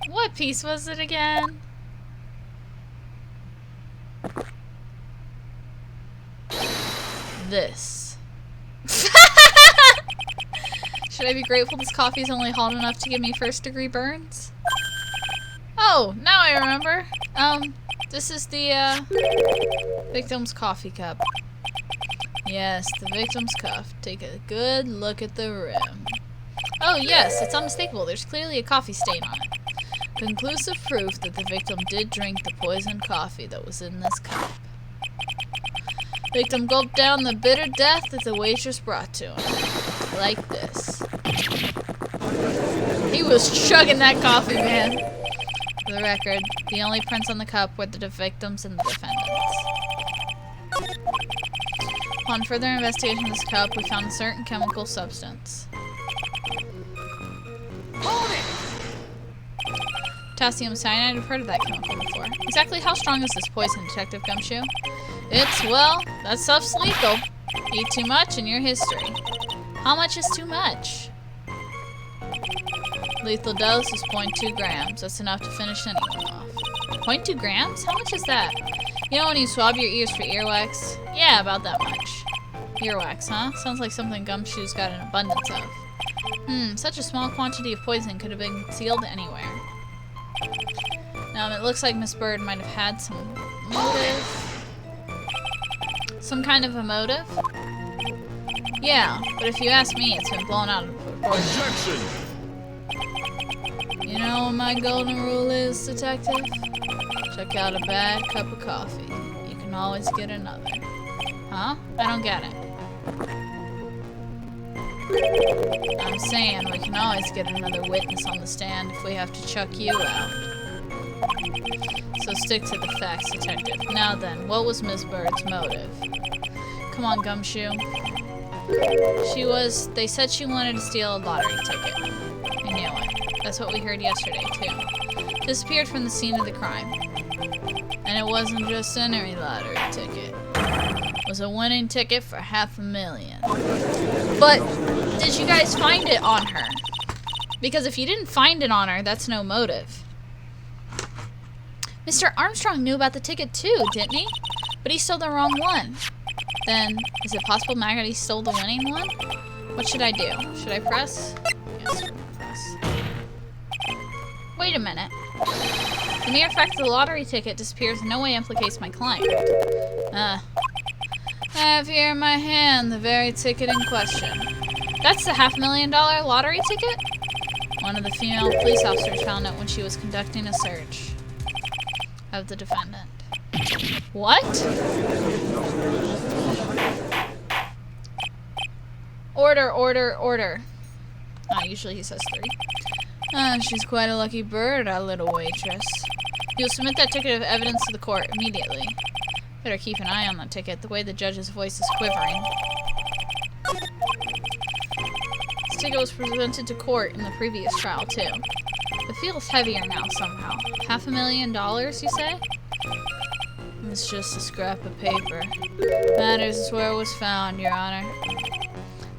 What piece was it again? This. Should I be grateful this coffee is only hot enough to give me first-degree burns? Oh, now I remember. This is the, victim's coffee cup. Yes, the victim's cup. Take a good look at the rim. Oh, yes, it's unmistakable. There's clearly a coffee stain on it. Conclusive proof that the victim did drink the poisoned coffee that was in this cup. Victim gulped down the bitter death that the waitress brought to him. Like this. He was chugging that coffee, man. For the record, the only prints on the cup were the victims and the defendants. Upon further investigation of this cup, we found a certain chemical substance. Hold it! Potassium cyanide, I've heard of that chemical before. Exactly how strong is this poison, Detective Gumshoe? It's, well, that stuff's lethal. Eat too much and you're history. How much is too much? Lethal dose is 0.2 grams. That's enough to finish anyone off. 0.2 grams? How much is that? You know when you swab your ears for earwax? Yeah, about that much. Earwax, huh? Sounds like something Gumshoe's got an abundance of. Such a small quantity of poison could have been concealed anywhere. It looks like Miss Bird might have had some motive. Some kind of a motive? Yeah, but if you ask me, it's been blown out of proportion. Objection! You know what my golden rule is, Detective? Check out a bad cup of coffee. You can always get another. Huh? I don't get it. I'm saying we can always get another witness on the stand if we have to chuck you out. So stick to the facts, Detective. Now then, what was Miss Bird's motive? Come on, Gumshoe. They said she wanted to steal a lottery ticket. I knew it. That's what we heard yesterday, too. Disappeared from the scene of the crime. And it wasn't just any lottery ticket. It was a winning ticket for $500,000. But did you guys find it on her? Because if you didn't find it on her, that's no motive. Mr. Armstrong knew about the ticket too, didn't he? But he stole the wrong one. Then, is it possible Maggie stole the winning one? What should I do? Should I press? Yes, press. Wait a minute. The mere fact that the lottery ticket disappears in no way implicates my client. I have here in my hand the very ticket in question. That's the $500,000 lottery ticket? One of the female police officers found it when she was conducting a search of the defendant. What? Order, order, order. Usually he says 3. She's quite a lucky bird, our little waitress. You'll submit that ticket of evidence to the court immediately. Better keep an eye on that ticket, the way the judge's voice is quivering. This ticket was presented to court in the previous trial, too. It feels heavier now, somehow. $500,000, you say? It's just a scrap of paper. Matters is where it was found, Your Honor.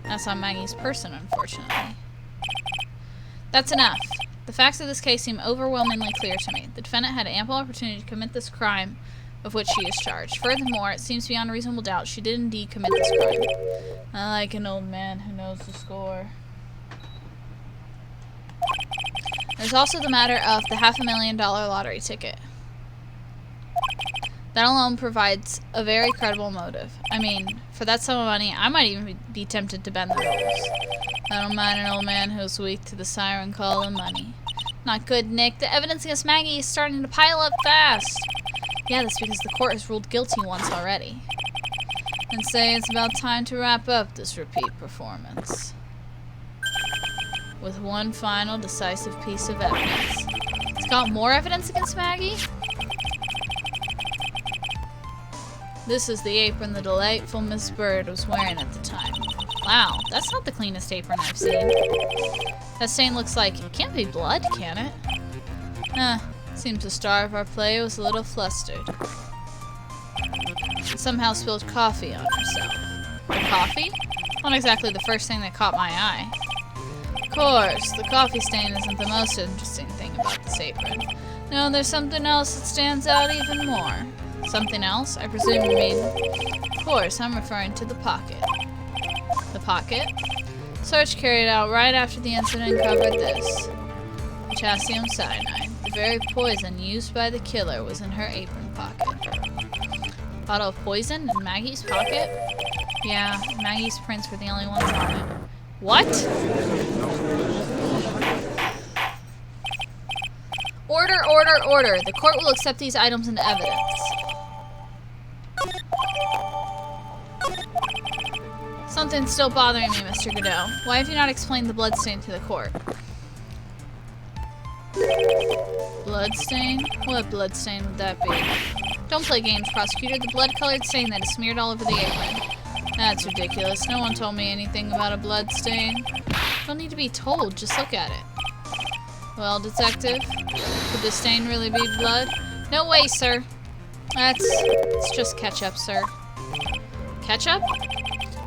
That's on Maggie's person, unfortunately. That's enough. The facts of this case seem overwhelmingly clear to me. The defendant had ample opportunity to commit this crime of which she is charged. Furthermore, it seems beyond reasonable doubt she did indeed commit this crime. I like an old man who knows the score. There's also the matter of the $500,000 lottery ticket. That alone provides a very credible motive. I mean, for that sum of money, I might even be tempted to bend the rules. I don't mind an old man who's weak to the siren call of money. Not good, Nick. The evidence against Maggie is starting to pile up fast. Yeah, that's because the court has ruled guilty once already. And say it's about time to wrap up this repeat performance with one final decisive piece of evidence. It's got more evidence against Maggie? This is the apron the delightful Miss Bird was wearing at the time. Wow, that's not the cleanest apron I've seen. That stain looks like it can't be blood, can it? Seems the star of our play was a little flustered. And somehow spilled coffee on herself. The coffee? Not exactly the first thing that caught my eye. Of course, the coffee stain isn't the most interesting thing about this apron. No, there's something else that stands out even more. Something else? I presume you mean... Of course, I'm referring to the pocket. The pocket? Search carried out right after the incident covered this. Potassium cyanide. The very poison used by the killer was in her apron pocket. Bottle of poison in Maggie's pocket? Yeah, Maggie's prints were the only ones on it. What? Order, order, order. The court will accept these items into evidence. Something's still bothering me, Mr. Godot. Why have you not explained the bloodstain to the court? Bloodstain? What bloodstain would that be? Don't play games, prosecutor. The blood-colored stain that is smeared all over the apron. That's ridiculous. No one told me anything about a bloodstain. Don't need to be told. Just look at it. Well, detective, could the stain really be blood? No way, sir. It's just ketchup, sir. Ketchup?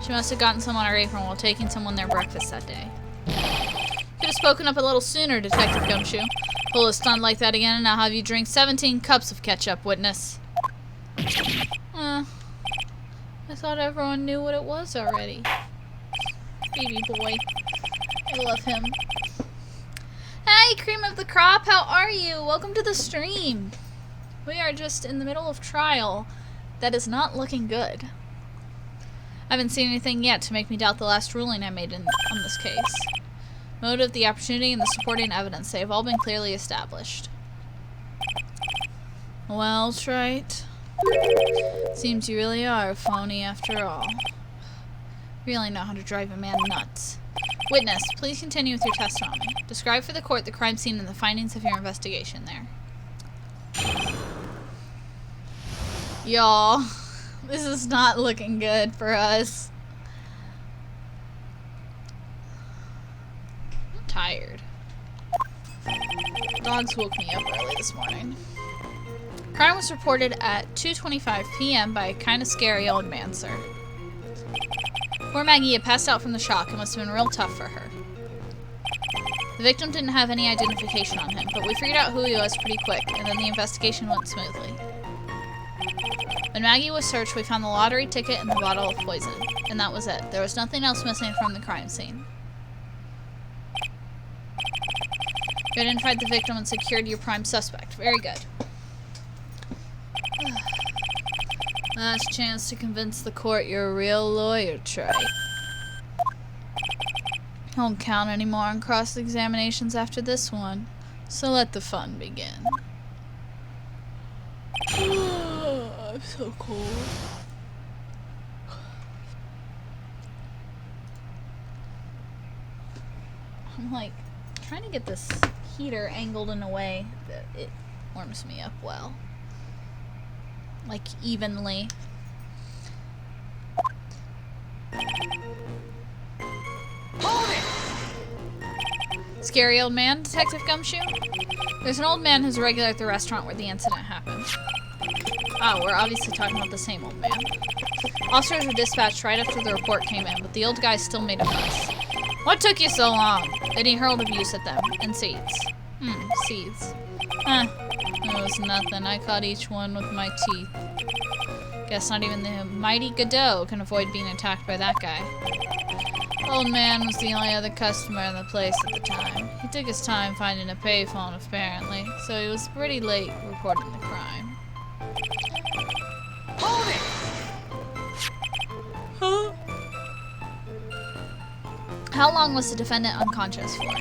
She must have gotten some on her apron while taking someone their breakfast that day. Could have spoken up a little sooner, Detective Gumshoe. Pull a stunt like that again and I'll have you drink 17 cups of ketchup, witness. I thought everyone knew what it was already. Baby boy. I love him. Hey, cream of the crop, how are you? Welcome to the stream. We are just in the middle of trial that is not looking good. I haven't seen anything yet to make me doubt the last ruling I made on this case. Motive, the opportunity, and the supporting evidence, they have all been clearly established. Well, Wright. Seems you really are a phony after all. Really know how to drive a man nuts. Witness, please continue with your testimony. Describe for the court the crime scene and the findings of your investigation there. Y'all, this is not looking good for us. I'm tired. Dogs woke me up early this morning. Crime was reported at 2:25 p.m. by a kind of scary old man, sir. Poor Maggie had passed out from the shock. It must have been real tough for her. The victim didn't have any identification on him, but we figured out who he was pretty quick, and then the investigation went smoothly. When Maggie was searched, we found the lottery ticket and the bottle of poison, and that was it. There was nothing else missing from the crime scene. You identified the victim and secured your prime suspect. Very good. Last chance to convince the court you're a real lawyer, Trey. Won't count anymore on cross-examinations after this one, so let the fun begin. I'm so cold. I'm like trying to get this heater angled in a way that it warms me up well. Like evenly. Hold it! Scary old man, Detective Gumshoe? There's an old man who's a regular at the restaurant where the incident happened. Oh, we're obviously talking about the same old man. Officers were dispatched right after the report came in, but the old guy still made a fuss. What took you so long? Then he hurled abuse at them. And seeds. Seeds. It was nothing. I caught each one with my teeth. Guess not even the mighty Godot can avoid being attacked by that guy. Old man was the only other customer in the place at the time. He took his time finding a payphone, apparently, so he was pretty late reporting the crime. Hold it! Huh? How long was the defendant unconscious for?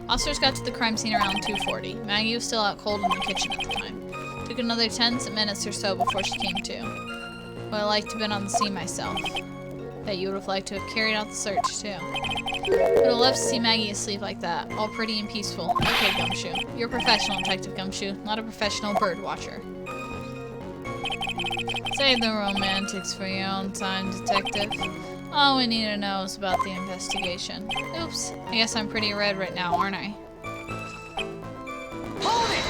Officers got to the crime scene around 2:40. Maggie was still out cold in the kitchen at the time. Took another 10 minutes or so before she came to. Would I like to have been on the scene myself. Bet you would have liked to have carried out the search, too. Would have loved to see Maggie asleep like that, all pretty and peaceful. Okay, Gumshoe. You're a professional, Detective Gumshoe, not a professional bird watcher. Save the romantics for your own time, Detective. All we need to know is about the investigation. Oops, I guess I'm pretty red right now, aren't I? Hold it!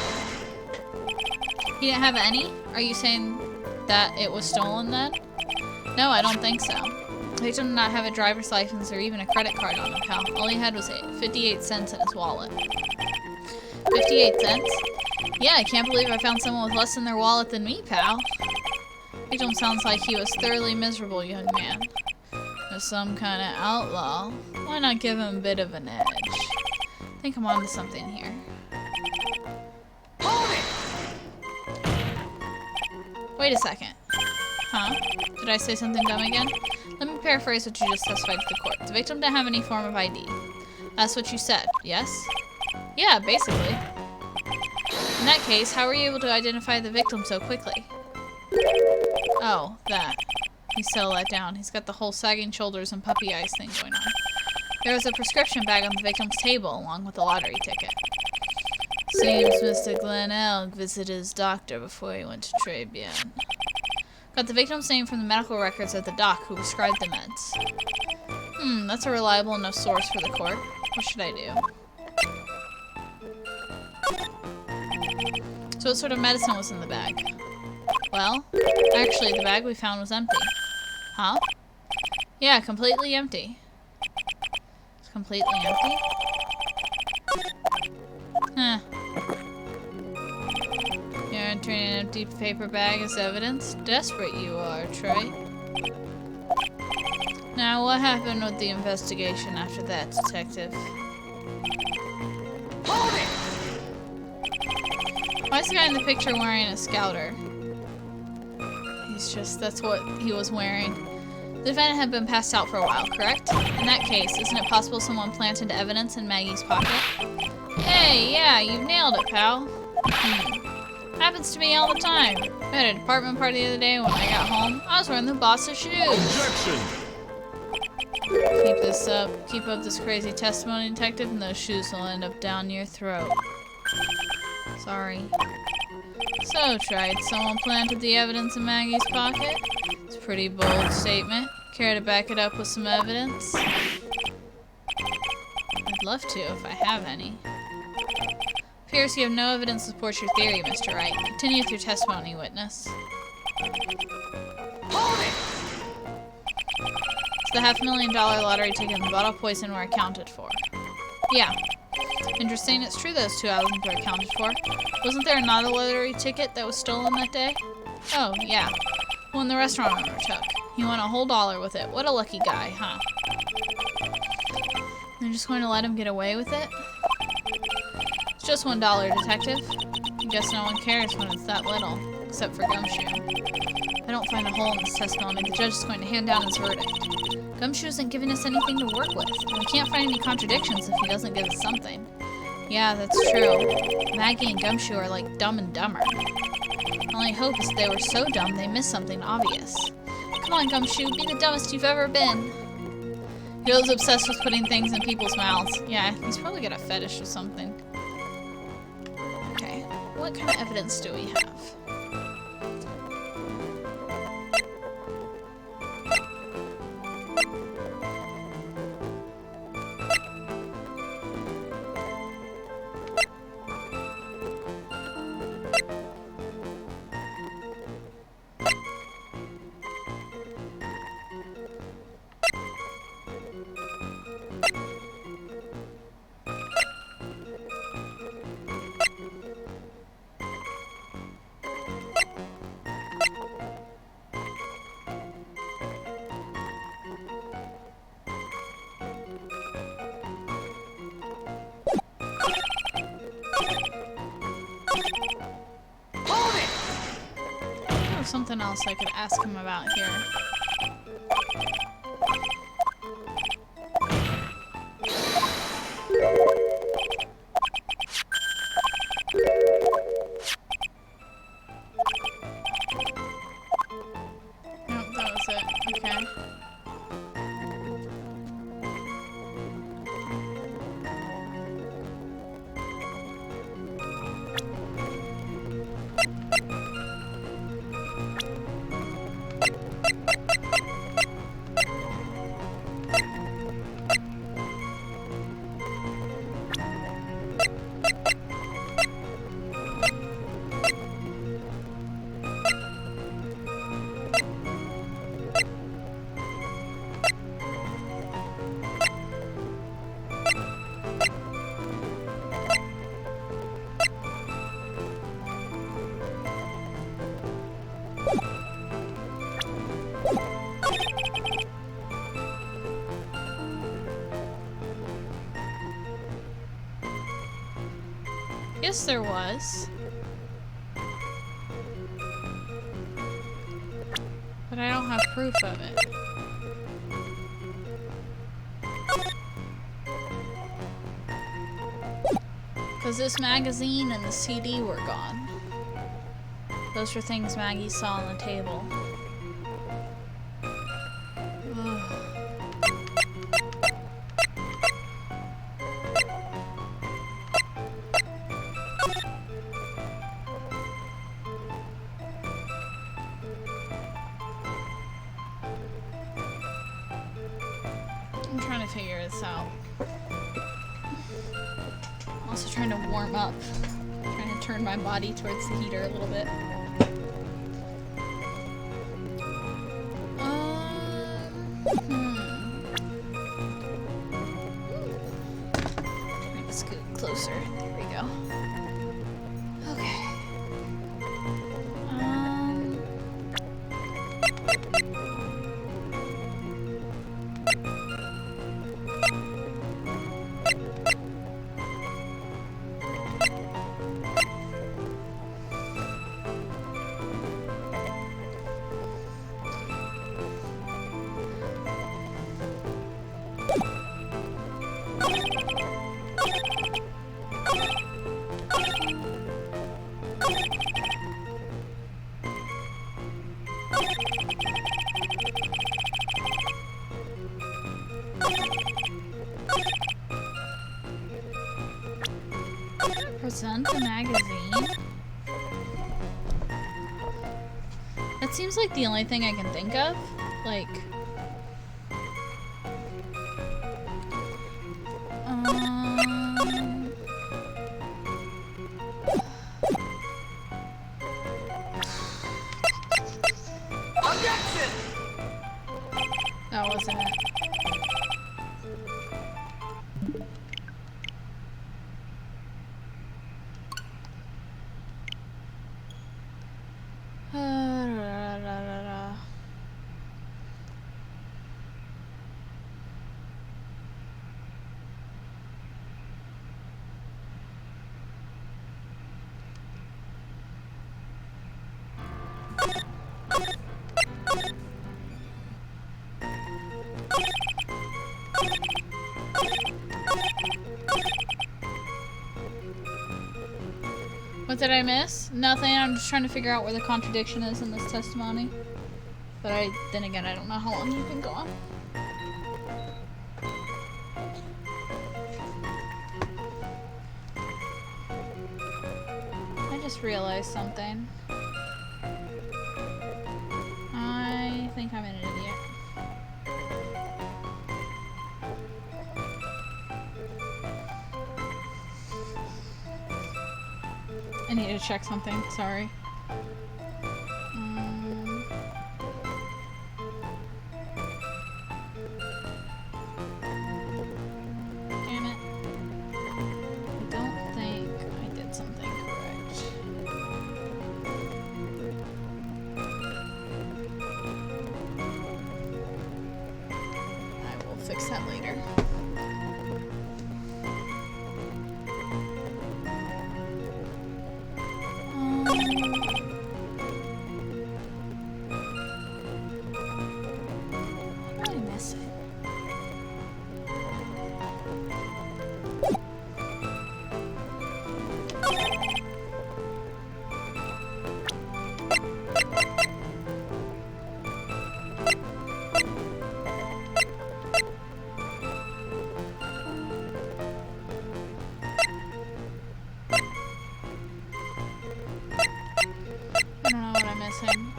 He didn't have any? Are you saying that it was stolen then? No, I don't think so. He did not have a driver's license or even a credit card on him, pal. All he had was 58 cents in his wallet. 58 cents? Yeah, I can't believe I found someone with less in their wallet than me, pal. Victim sounds like he was thoroughly miserable, young man. As some kind of outlaw. Why not give him a bit of an edge? I think I'm onto something here. Hold it! Wait a second. Huh? Did I say something dumb again? Let me paraphrase what you just testified to the court. The victim didn't have any form of ID. That's what you said, yes? Yeah, basically. In that case, how were you able to identify the victim so quickly? Oh, that. He's so let down. He's got the whole sagging shoulders and puppy eyes thing going on. There was a prescription bag on the victim's table, along with a lottery ticket. Seems Mr. Glenn Elk visited his doctor before he went to Tribune. Got the victim's name from the medical records of the doc who prescribed the meds. That's a reliable enough source for the court. What should I do? So what sort of medicine was in the bag? Well, actually the bag we found was empty. Huh? Yeah, completely empty. It's completely empty? Huh. You're entering an empty paper bag as evidence? Desperate you are, Troy. Now, what happened with the investigation after that, Detective? Hold it! Why is the guy in the picture wearing a scouter? That's what he was wearing. The defendant had been passed out for a while, correct? In that case, isn't it possible someone planted evidence in Maggie's pocket? Hey, yeah, you've nailed it, pal. Happens to me all the time. I had a department party the other day when I got home. I was wearing the boss's shoes. Objection! Keep this up. Keep up this crazy testimony, Detective, and those shoes will end up down your throat. Sorry. So, tried someone planted the evidence in Maggie's pocket? It's a pretty bold statement. Care to back it up with some evidence? I'd love to, if I have any. Appears you have no evidence to support your theory, Mr. Wright. Continue with your testimony, witness. Hold it! So the $500,000 lottery ticket and the bottle of poison were accounted for. Yeah. Interesting. It's true those two items were accounted for. Wasn't there another lottery ticket that was stolen that day? Oh, yeah. One the restaurant owner took. He won a whole $1 with it. What a lucky guy, huh? They're just going to let him get away with it? It's just $1, Detective. I guess no one cares when it's that little, except for Gumshoe. I don't find a hole in this testimony. The judge is going to hand down his verdict. Gumshoe isn't giving us anything to work with, and we can't find any contradictions if he doesn't give us something. Yeah, that's true. Maggie and Gumshoe are like Dumb and Dumber. My only hope is they were so dumb they missed something obvious. Come on, Gumshoe, be the dumbest you've ever been. He was obsessed with putting things in people's mouths. Yeah, he's probably got a fetish or something. Okay, what kind of evidence do we have? Something else I could ask him about here. Nope, that was it. Okay. this there was. But I don't have proof of it. Because this magazine and the CD were gone. Those were things Maggie saw on the table. Ugh. I'm trying to figure this out. I'm also trying to warm up. Trying to turn my body towards the heater a little bit. Trying to scoot closer. There we go. Okay. Present the magazine? That seems like the only thing I can think of. Like... That wasn't it. What did I miss? Nothing. I'm just trying to figure out where the contradiction is in this testimony. But then again, I don't know how long you've been gone. I just realized something. I think I'm an idiot. I need to check something, sorry. Damn it. I don't think I did something correct. I will fix that later.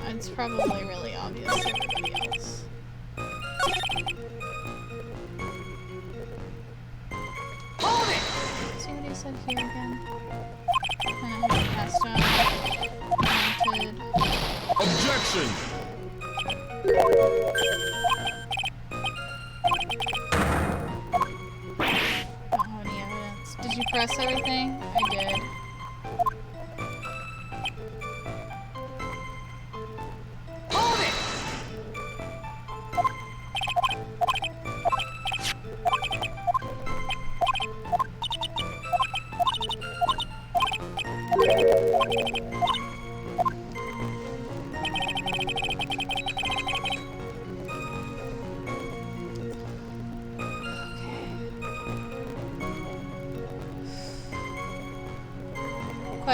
It's probably really obvious to everybody else. Hold it! See what he said here again? And I passed out. Wanted. Objection! Don't have any evidence. Did you press everything? I did.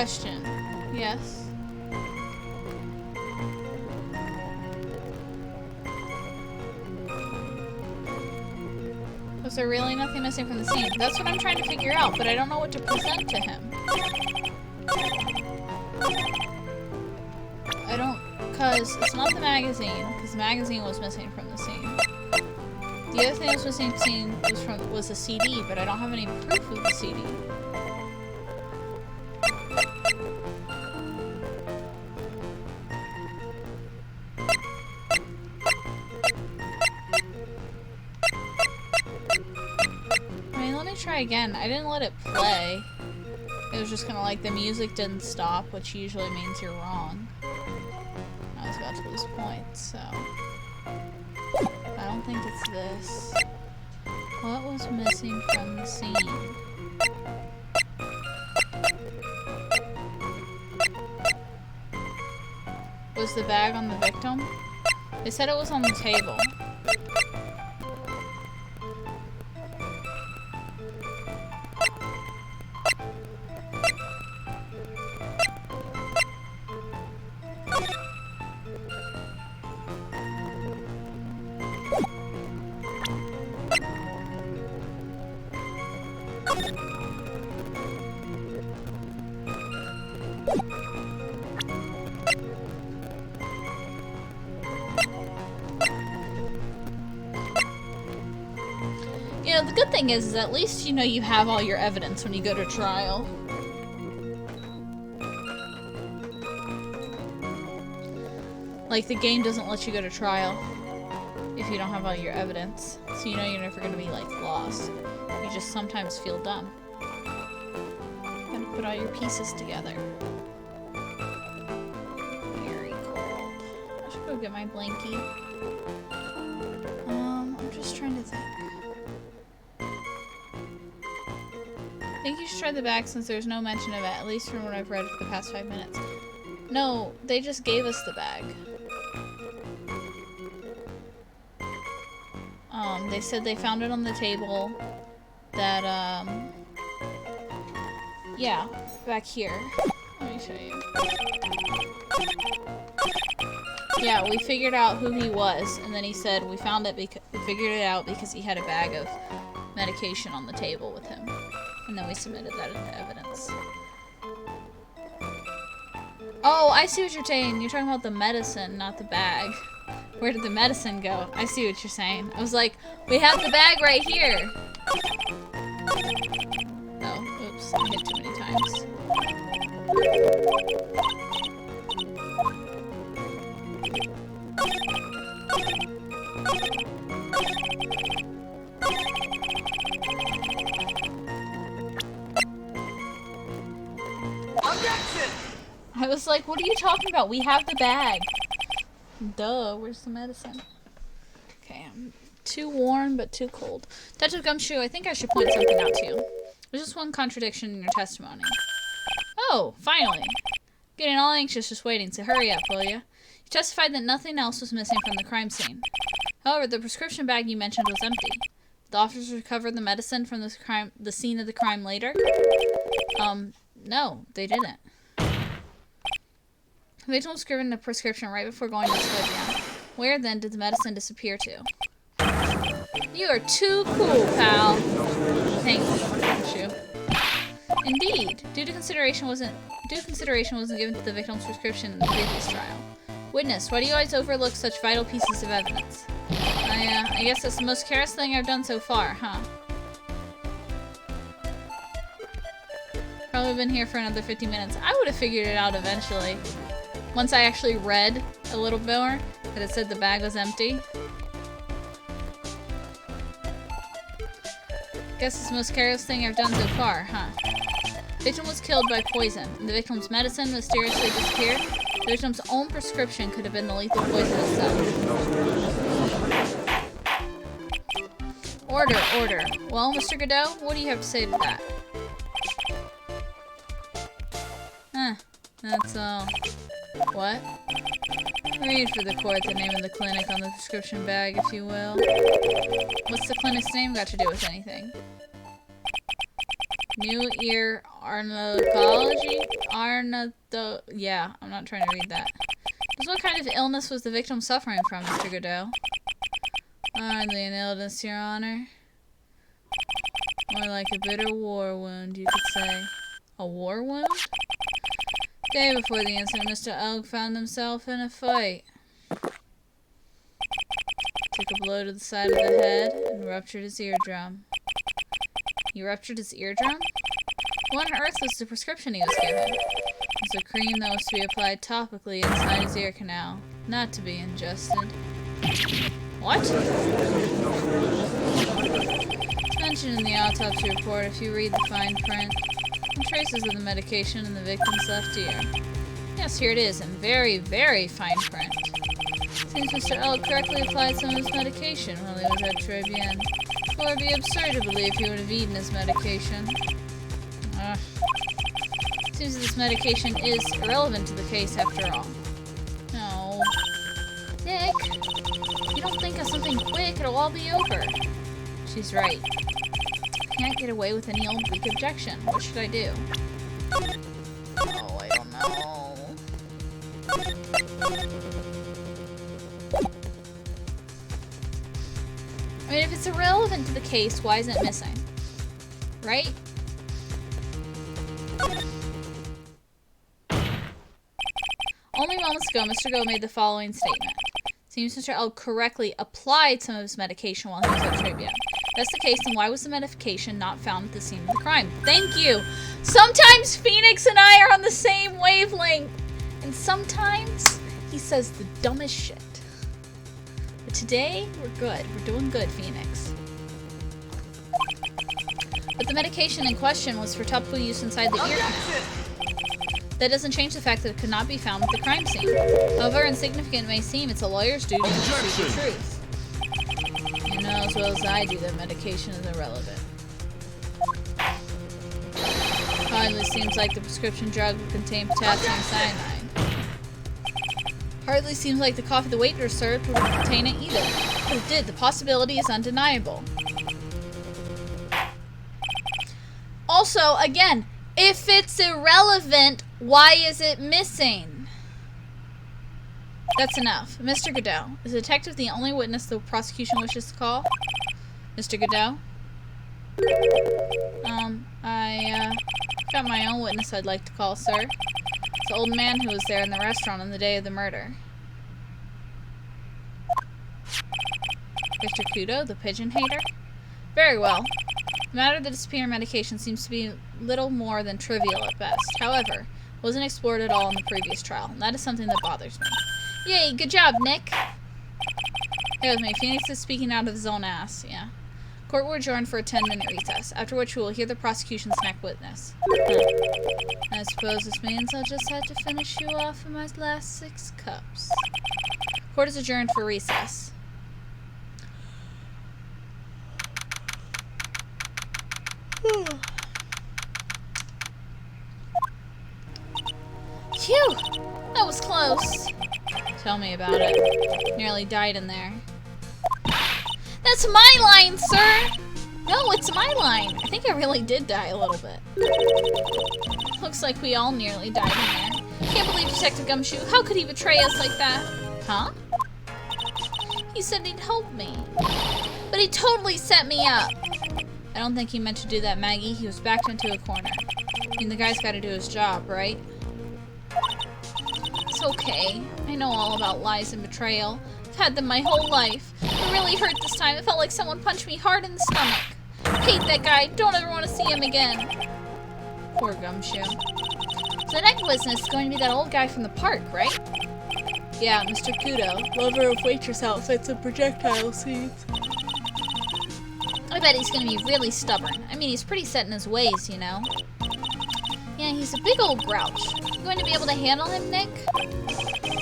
Question. Yes. Was there really nothing missing from the scene? That's what I'm trying to figure out, but I don't know what to present to him. I don't, cause it's not the magazine, because the magazine was missing from the scene. The other thing that was missing from the scene was a CD, but I don't have any proof of the CD. Try again. I didn't let it play. It was just kind of like the music didn't stop, which usually means you're wrong. I was about to lose points, so I don't think it's this. What was missing from the scene? Was the bag on the victim? They said it was on the table. You know, the good thing is at least you know you have all your evidence when you go to trial. Like, the game doesn't let you go to trial if you don't have all your evidence. So you know you're never going to be, like, lost. You just sometimes feel dumb. You gotta put all your pieces together. Very cold. I should go get my blankie. I'm just trying to think. I think you should try the bag since there's no mention of it, at least from what I've read for the past 5 minutes. No, they just gave us the bag. They said they found it on the table. That, yeah, back here. Let me show you. Yeah, we figured out who he was, and then he said we found it because we figured it out because he had a bag of medication on the table with him. And then we submitted that into evidence. Oh, I see what you're saying. You're talking about the medicine, not the bag. Where did the medicine go? I see what you're saying. I was like, we have the bag right here. Oh, oops. I hit too many times. I was like, what are you talking about? We have the bag. Duh, where's the medicine? Okay, I'm too warm but too cold. Touch of Gumshoe, I think I should point something out to you. There's just one contradiction in your testimony. Oh, finally. Getting all anxious just waiting, so hurry up, will you? You testified that nothing else was missing from the crime scene. However, the prescription bag you mentioned was empty. The officers recovered the medicine from the scene of the crime later? No, they didn't. The victim was given a prescription right before going to Scorpion. Where then did the medicine disappear to? You are too cool, pal. Thank you. Indeed, due consideration wasn't given to the victim's prescription in the previous trial. Witness, why do you always overlook such vital pieces of evidence? I guess that's the most careless thing I've done so far, huh? Probably been here for another 50 minutes. I would have figured it out eventually. Once I actually read a little more, that it said the bag was empty. Guess it's the most careless thing I've done so far, huh? The victim was killed by poison, and the victim's medicine mysteriously disappeared. The victim's own prescription could have been the lethal poison itself. Order. Well, Mr. Godot, what do you have to say to that? That's all. What? Read for the court the name of the clinic on the prescription bag, if you will. What's the clinic's name got to do with anything? New Ear Otolaryngology? Yeah, I'm not trying to read that. Just what kind of illness was the victim suffering from, Mr. Godot? Hardly an illness, Your Honor. More like a bitter war wound, you could say. A war wound? Day before the incident, Mr. Elk found himself in a fight. Took a blow to the side of the head and ruptured his eardrum. He ruptured his eardrum? What on earth was the prescription he was given? It was a cream that was to be applied topically inside his ear canal, not to be ingested. What? It's mentioned in the autopsy report if you read the fine print. And traces of the medication in the victim's left ear. Yes, here it is, in very, very fine print. Seems Mr. Elk correctly applied some of his medication while he was at Tribulations. Or it would be absurd to believe he would have eaten his medication. Seems this medication is irrelevant to the case after all. No. Nick, if you don't think of something quick, it'll all be over. She's right. I can't get away with any old weak objection. What should I do? Oh, I don't know. I mean, if it's irrelevant to the case, why isn't it missing? Right? Only moments ago, Mr. Go made the following statement. Seems Mr. L correctly applied some of his medication while he was at trivia. If that's the case, then why was the medication not found at the scene of the crime? Thank you! Sometimes Phoenix and I are on the same wavelength! And sometimes he says the dumbest shit. But today, we're good. We're doing good, Phoenix. But the medication in question was for topical use inside the ear canal. That doesn't change the fact that it could not be found at the crime scene. However insignificant it may seem, it's a lawyer's duty to speak the truth. You know as well as I do that medication is irrelevant. Hardly seems like the prescription drug would contain potassium cyanide. Hardly seems like the coffee the waitress served would contain it either. But it did. The possibility is undeniable. Also, again, if it's irrelevant, why is it missing? That's enough. Mr. Godot, is the detective the only witness the prosecution wishes to call? Mr. Godot? I got my own witness I'd like to call, sir. It's the old man who was there in the restaurant on the day of the murder. Mr. Kudo, the pigeon hater? Very well. The matter of the disappearing medication seems to be little more than trivial at best. However, it wasn't explored at all in the previous trial, and that is something that bothers me. Yay, good job, Nick! Hey with me, Phoenix is speaking out of his own ass, yeah. Court will adjourn for a 10-minute recess, after which we will hear the prosecution's next witness. I suppose this means I'll just have to finish you off in my last 6 cups. Court is adjourned for recess. Phew! That was close. Tell me about it. Nearly died in there. That's my line, sir! No, it's my line. I think I really did die a little bit. Looks like we all nearly died in there. Can't believe Detective Gumshoe. How could he betray us like that? Huh? He said he'd help me. But he totally set me up. I don't think he meant to do that, Maggie. He was backed into a corner. I mean, the guy's got to do his job, right? It's okay. I know all about lies and betrayal. I've had them my whole life. It really hurt this time. It felt like someone punched me hard in the stomach. I hate that guy. Don't ever want to see him again. Poor Gumshoe. So the next witness is going to be that old guy from the park, right? Yeah, Mr. Kudo, lover of waitress outfits and projectile seeds. I bet he's going to be really stubborn. I mean, he's pretty set in his ways, you know. Yeah, he's a big old grouch. You going to be able to handle him, Nick?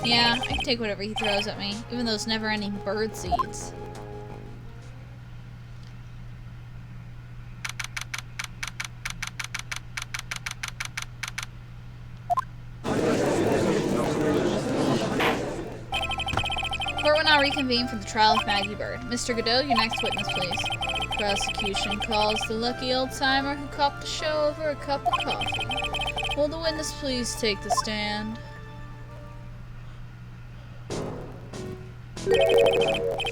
Yeah, I can take whatever he throws at me, even those never-ending bird seeds. Court will now reconvene for the trial of Maggie Bird. Mr. Godot, your next witness, please. Prosecution calls the lucky old-timer who copped the show over a cup of coffee. Will the witness please take the stand?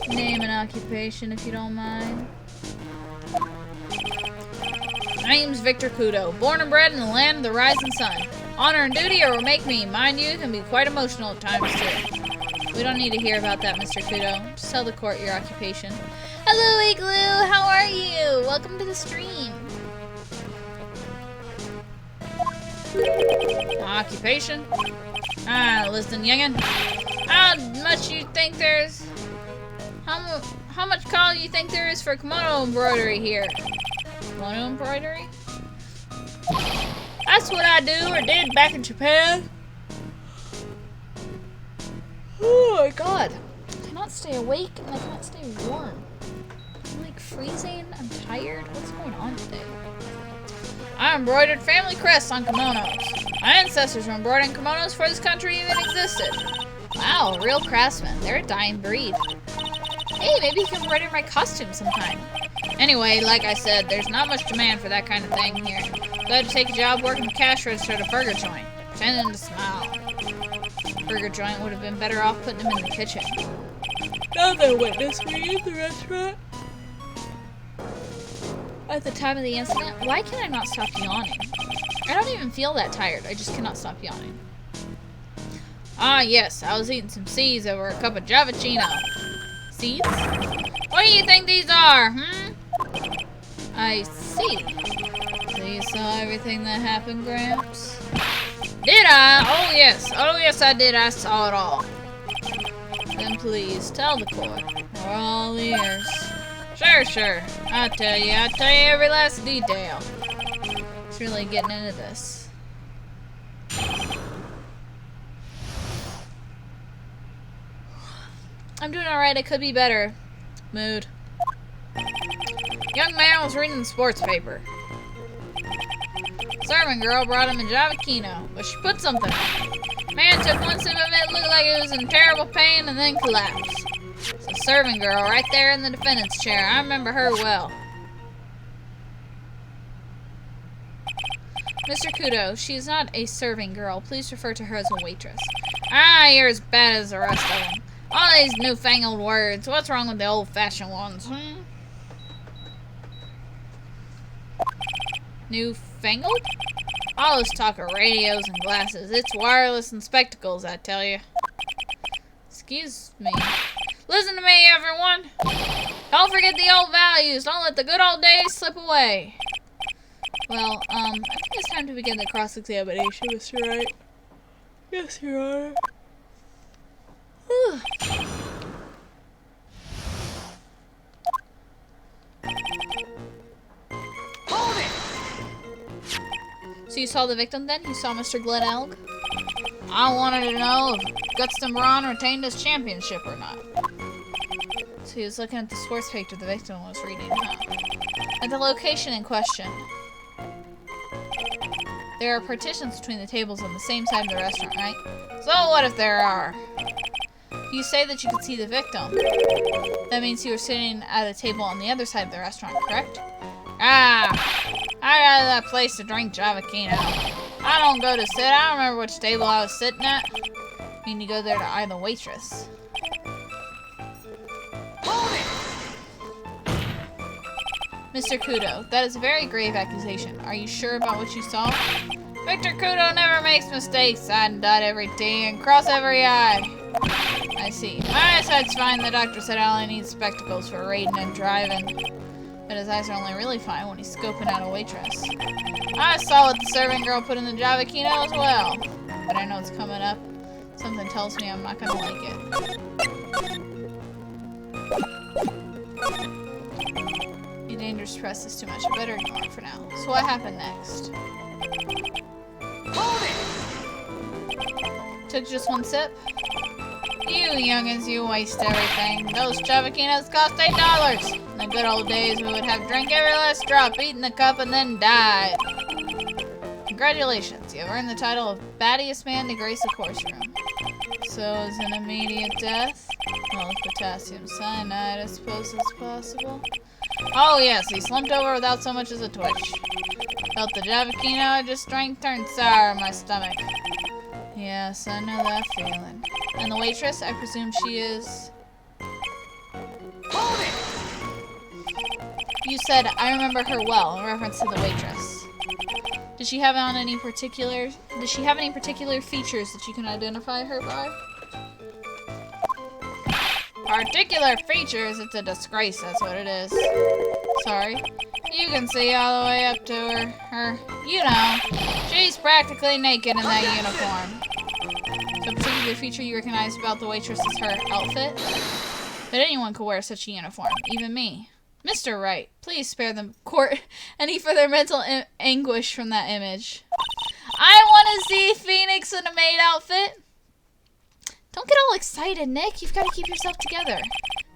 Name and occupation, if you don't mind. My name's Victor Kudo, born and bred in the land of the rising sun. Honor and duty or will make me. Mind you, can be quite emotional at times too. We don't need to hear about that, Mr. Kudo. Just tell the court your occupation. Hello, Igloo! How are you? Welcome to the stream. Occupation? Listen, youngin'. How much you think there's... How much call you think there is for kimono embroidery here? Kimono embroidery? That's what I do or did back in Japan. Oh my god. I cannot stay awake and I cannot stay warm. I'm like freezing. I'm tired. What's going on today? I embroidered family crests on kimonos. My ancestors were embroidering kimonos before this country even existed. Wow, real craftsmen. They're a dying breed. Hey, maybe you can embroider my costume sometime. Anyway, like I said, there's not much demand for that kind of thing here. Glad to take a job working the cash register at a burger joint. Pretending to smile. Burger joint would have been better off putting him in the kitchen. Now they witnessed me in the restaurant. At the time of the incident, why can I not stop yawning? I don't even feel that tired. I just cannot stop yawning. Ah, yes. I was eating some seeds over a cup of Javachino. Seeds? What do you think these are, I see. So you saw everything that happened, Gramps? Did I? Oh, yes. Oh, yes, I did. I saw it all. Then please, tell the court. We're all ears. Sure. I'll tell you every last detail. It's really getting into this. I'm doing alright, I could be better. Mood. Young man was reading the sports paper. Servant girl brought him a Javakino, but she put something on it. Man took one sip of it, looked like it was in terrible pain, and then collapsed. So servant girl right there in the defendant's chair. I remember her well. Mr. Kudo, she is not a serving girl. Please refer to her as a waitress. Ah, you're as bad as the rest of them. All these newfangled words. What's wrong with the old-fashioned ones, Newfangled? All this talk of radios and glasses. It's wireless and spectacles, I tell you. Excuse me. Listen to me, everyone. Don't forget the old values. Don't let the good old days slip away. Well, I think it's time to begin the cross-examination, Mr. Wright. Yes, Your Honor. Whew. Hold it! So you saw the victim then? You saw Mr. Glenn Elg? I wanted to know if Gutston Braun retained his championship or not. So he was looking at the sports picture the victim was reading, At the location in question. There are partitions between the tables on the same side of the restaurant, right? So what if there are? You say that you could see the victim. That means you were sitting at a table on the other side of the restaurant, correct? Ah! I got that place to drink Javakino. I don't go to sit. I don't remember which table I was sitting at. I mean, you go there to eye the waitress. Hold it! Mr. Kudo, that is a very grave accusation. Are you sure about what you saw? Victor Kudo never makes mistakes. I'd dot every T and cross every I. I see. My eyesight's fine. The doctor said I only need spectacles for raiding and driving. But his eyes are only really fine when he's scoping out a waitress. I saw what the serving girl put in the Javakino as well. But I know it's coming up. Something tells me I'm not gonna like it. The dangerous press is too much. I better ignore it for now. So what happened next? Hold it! Took just one sip? You youngins, you waste everything. Those Javakinos cost $8. In the good old days, we would have drank every last drop, eaten the cup, and then died. Congratulations, you have earned the title of battiest man to grace a course room. So, is an immediate death? Well, with potassium cyanide, I suppose it's possible. Oh yes, he slumped over without so much as a twitch. Felt the Javakino I just drank turn sour in my stomach. Yes, I know that feeling. And the waitress, I presume she is... Hold it! You said, I remember her well, in reference to the waitress. Does she have any particular features that you can identify her by? Particular features? It's a disgrace, that's what it is. Sorry. You can see all the way up to her. You know, she's practically naked in that uniform. So a particular feature you recognize about the waitress is her outfit? But anyone could wear such a uniform, even me. Mr. Wright, please spare the court any further mental anguish from that image. I want to see Phoenix in a maid outfit. Don't get all excited, Nick. You've got to keep yourself together.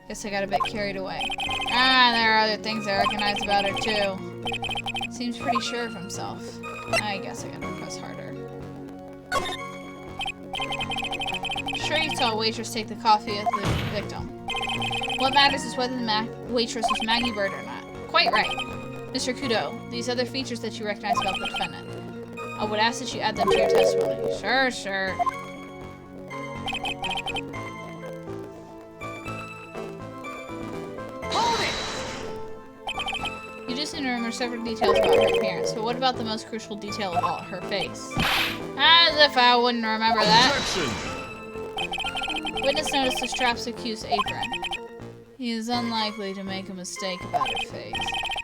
Guess I got a bit carried away. Ah, there are other things I recognize about her, too. Seems pretty sure of himself. I guess I gotta press harder. Sure you saw a waitress take the coffee of the victim. What matters is whether the waitress was Maggie Bird or not. Quite right. Mr. Kudo, these other features that you recognize about the defendant. I would ask that you add them to your testimony. Sure, sure. You just need to remember several details about her appearance, but what about the most crucial detail of all, her face? As if I wouldn't remember that. Objection. Witness noticed the straps of Q's apron. He is unlikely to make a mistake about her face.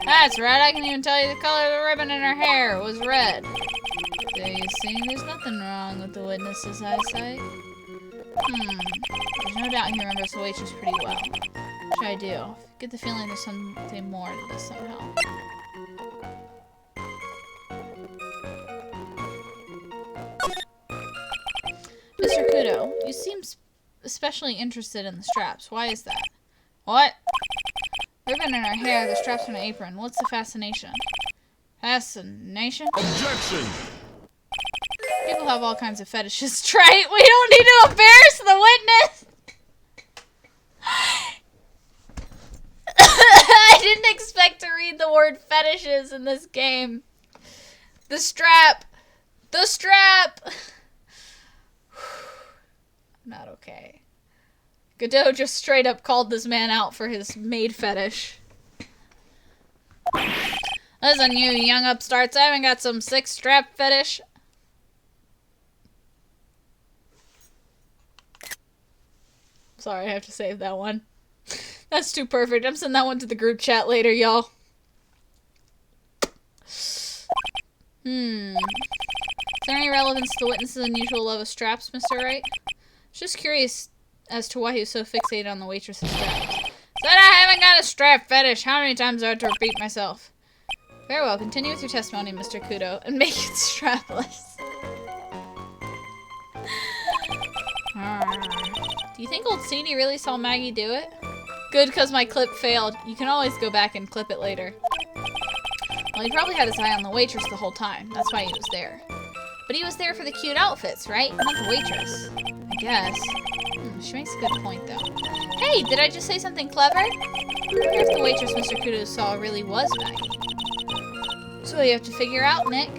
That's right, I can even tell you the color of the ribbon in her hair. It was red. There you see, there's nothing wrong with the witness's eyesight. There's no doubt he remembers the waitress pretty well. What should I do? Get the feeling there's something more to this somehow. Mr. Kudo, you seem especially interested in the straps. Why is that? What? Ribbon in her hair, the straps on her apron. What's the fascination? Fascination? Objection. People have all kinds of fetishes. Try it. We don't need to embarrass the witness. I didn't expect to read the word fetishes in this game. The strap. The strap. Not okay. Godot just straight up called this man out for his maid fetish. Listen, you young upstarts, I haven't got some sick strap fetish. Sorry, I have to save that one. That's too perfect. I'm sending that one to the group chat later, y'all. Is there any relevance to the witness's unusual love of straps, Mr. Wright? Just curious as to why he was so fixated on the waitress's straps. Said I haven't got a strap fetish. How many times do I have to repeat myself? Very well. Continue with your testimony, Mr. Kudo, and make it strapless. Do you think old CD really saw Maggie do it? Good, because my clip failed. You can always go back and clip it later. Well, he probably had his eye on the waitress the whole time. That's why he was there. But he was there for the cute outfits, right? Not the waitress. I guess. She makes a good point, though. Hey, did I just say something clever? I wonder if the waitress Mr. Kudo saw really was Maggie. So you have to figure out, Nick.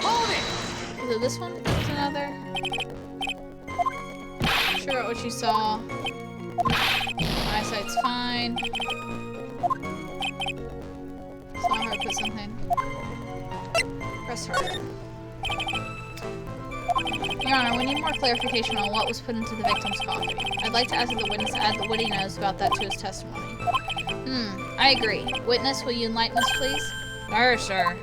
Hold it! Was it this one? There was another. Sure what you saw. My eyesight's fine. Saw her put something. Press harder. Your Honor, we need more clarification on what was put into the victim's coffee. I'd like to ask the witness to add what he knows about that to his testimony. I agree. Witness, will you enlighten us, please? Sure, sir.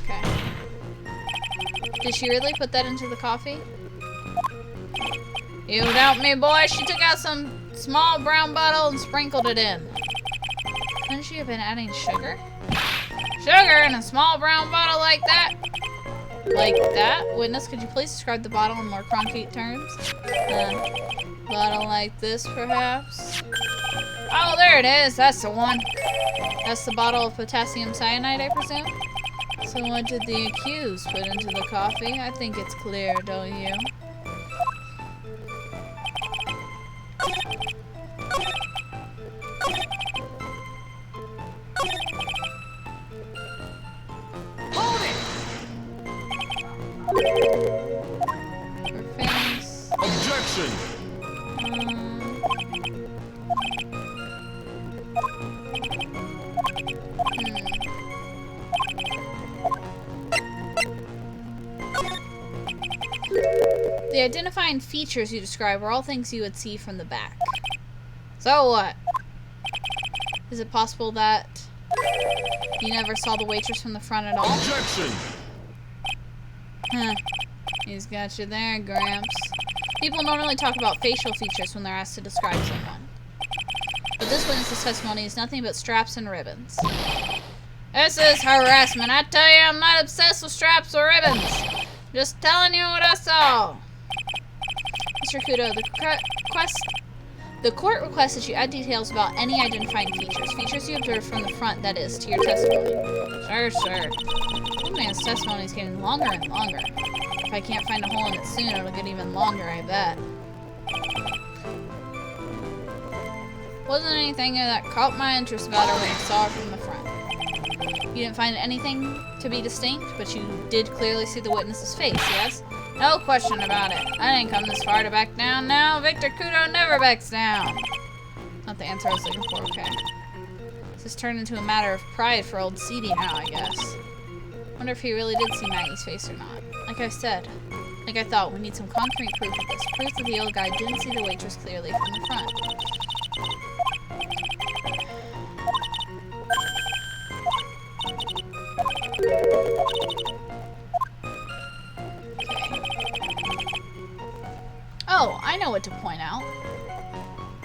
Okay. Did she really put that into the coffee? You doubt me, boy? She took out some small brown bottle and sprinkled it in. Couldn't she have been adding sugar? Sugar in a small brown bottle like that? Like that? Witness, could you please describe the bottle in more concrete terms? Bottle like this, perhaps? Oh, there it is. That's the one. That's the bottle of potassium cyanide, I presume? So what did the accused put into the coffee? I think it's clear, don't you? The identifying features you describe are all things you would see from the back. So what? Is it possible that you never saw the waitress from the front at all? Objection! Huh. He's got you there, Gramps. People normally talk about facial features when they're asked to describe someone. But this witness's testimony is nothing but straps and ribbons. This is harassment. I tell you, I'm not obsessed with straps or ribbons. Just telling you what I saw. Mr. Kudo, the court requests that you add details about any identifying features. Features you observed from the front, that is, to your testimony. Sure, sure. This man's testimony is getting longer and longer. If I can't find a hole in it soon, it'll get even longer, I bet. Wasn't anything that caught my interest about her when I saw her from the front. You didn't find anything to be distinct, but you did clearly see the witness's face, yes? No question about it. I didn't come this far to back down now. Victor Kudo never backs down. Not the answer I was looking for, okay. This has turned into a matter of pride for old CD now, I guess. Wonder if he really did see Maggie's face or not. Like I said, like I thought, we need some concrete proof of this. Proof that the old guy didn't see the waitress clearly from the front. Oh, I know what to point out.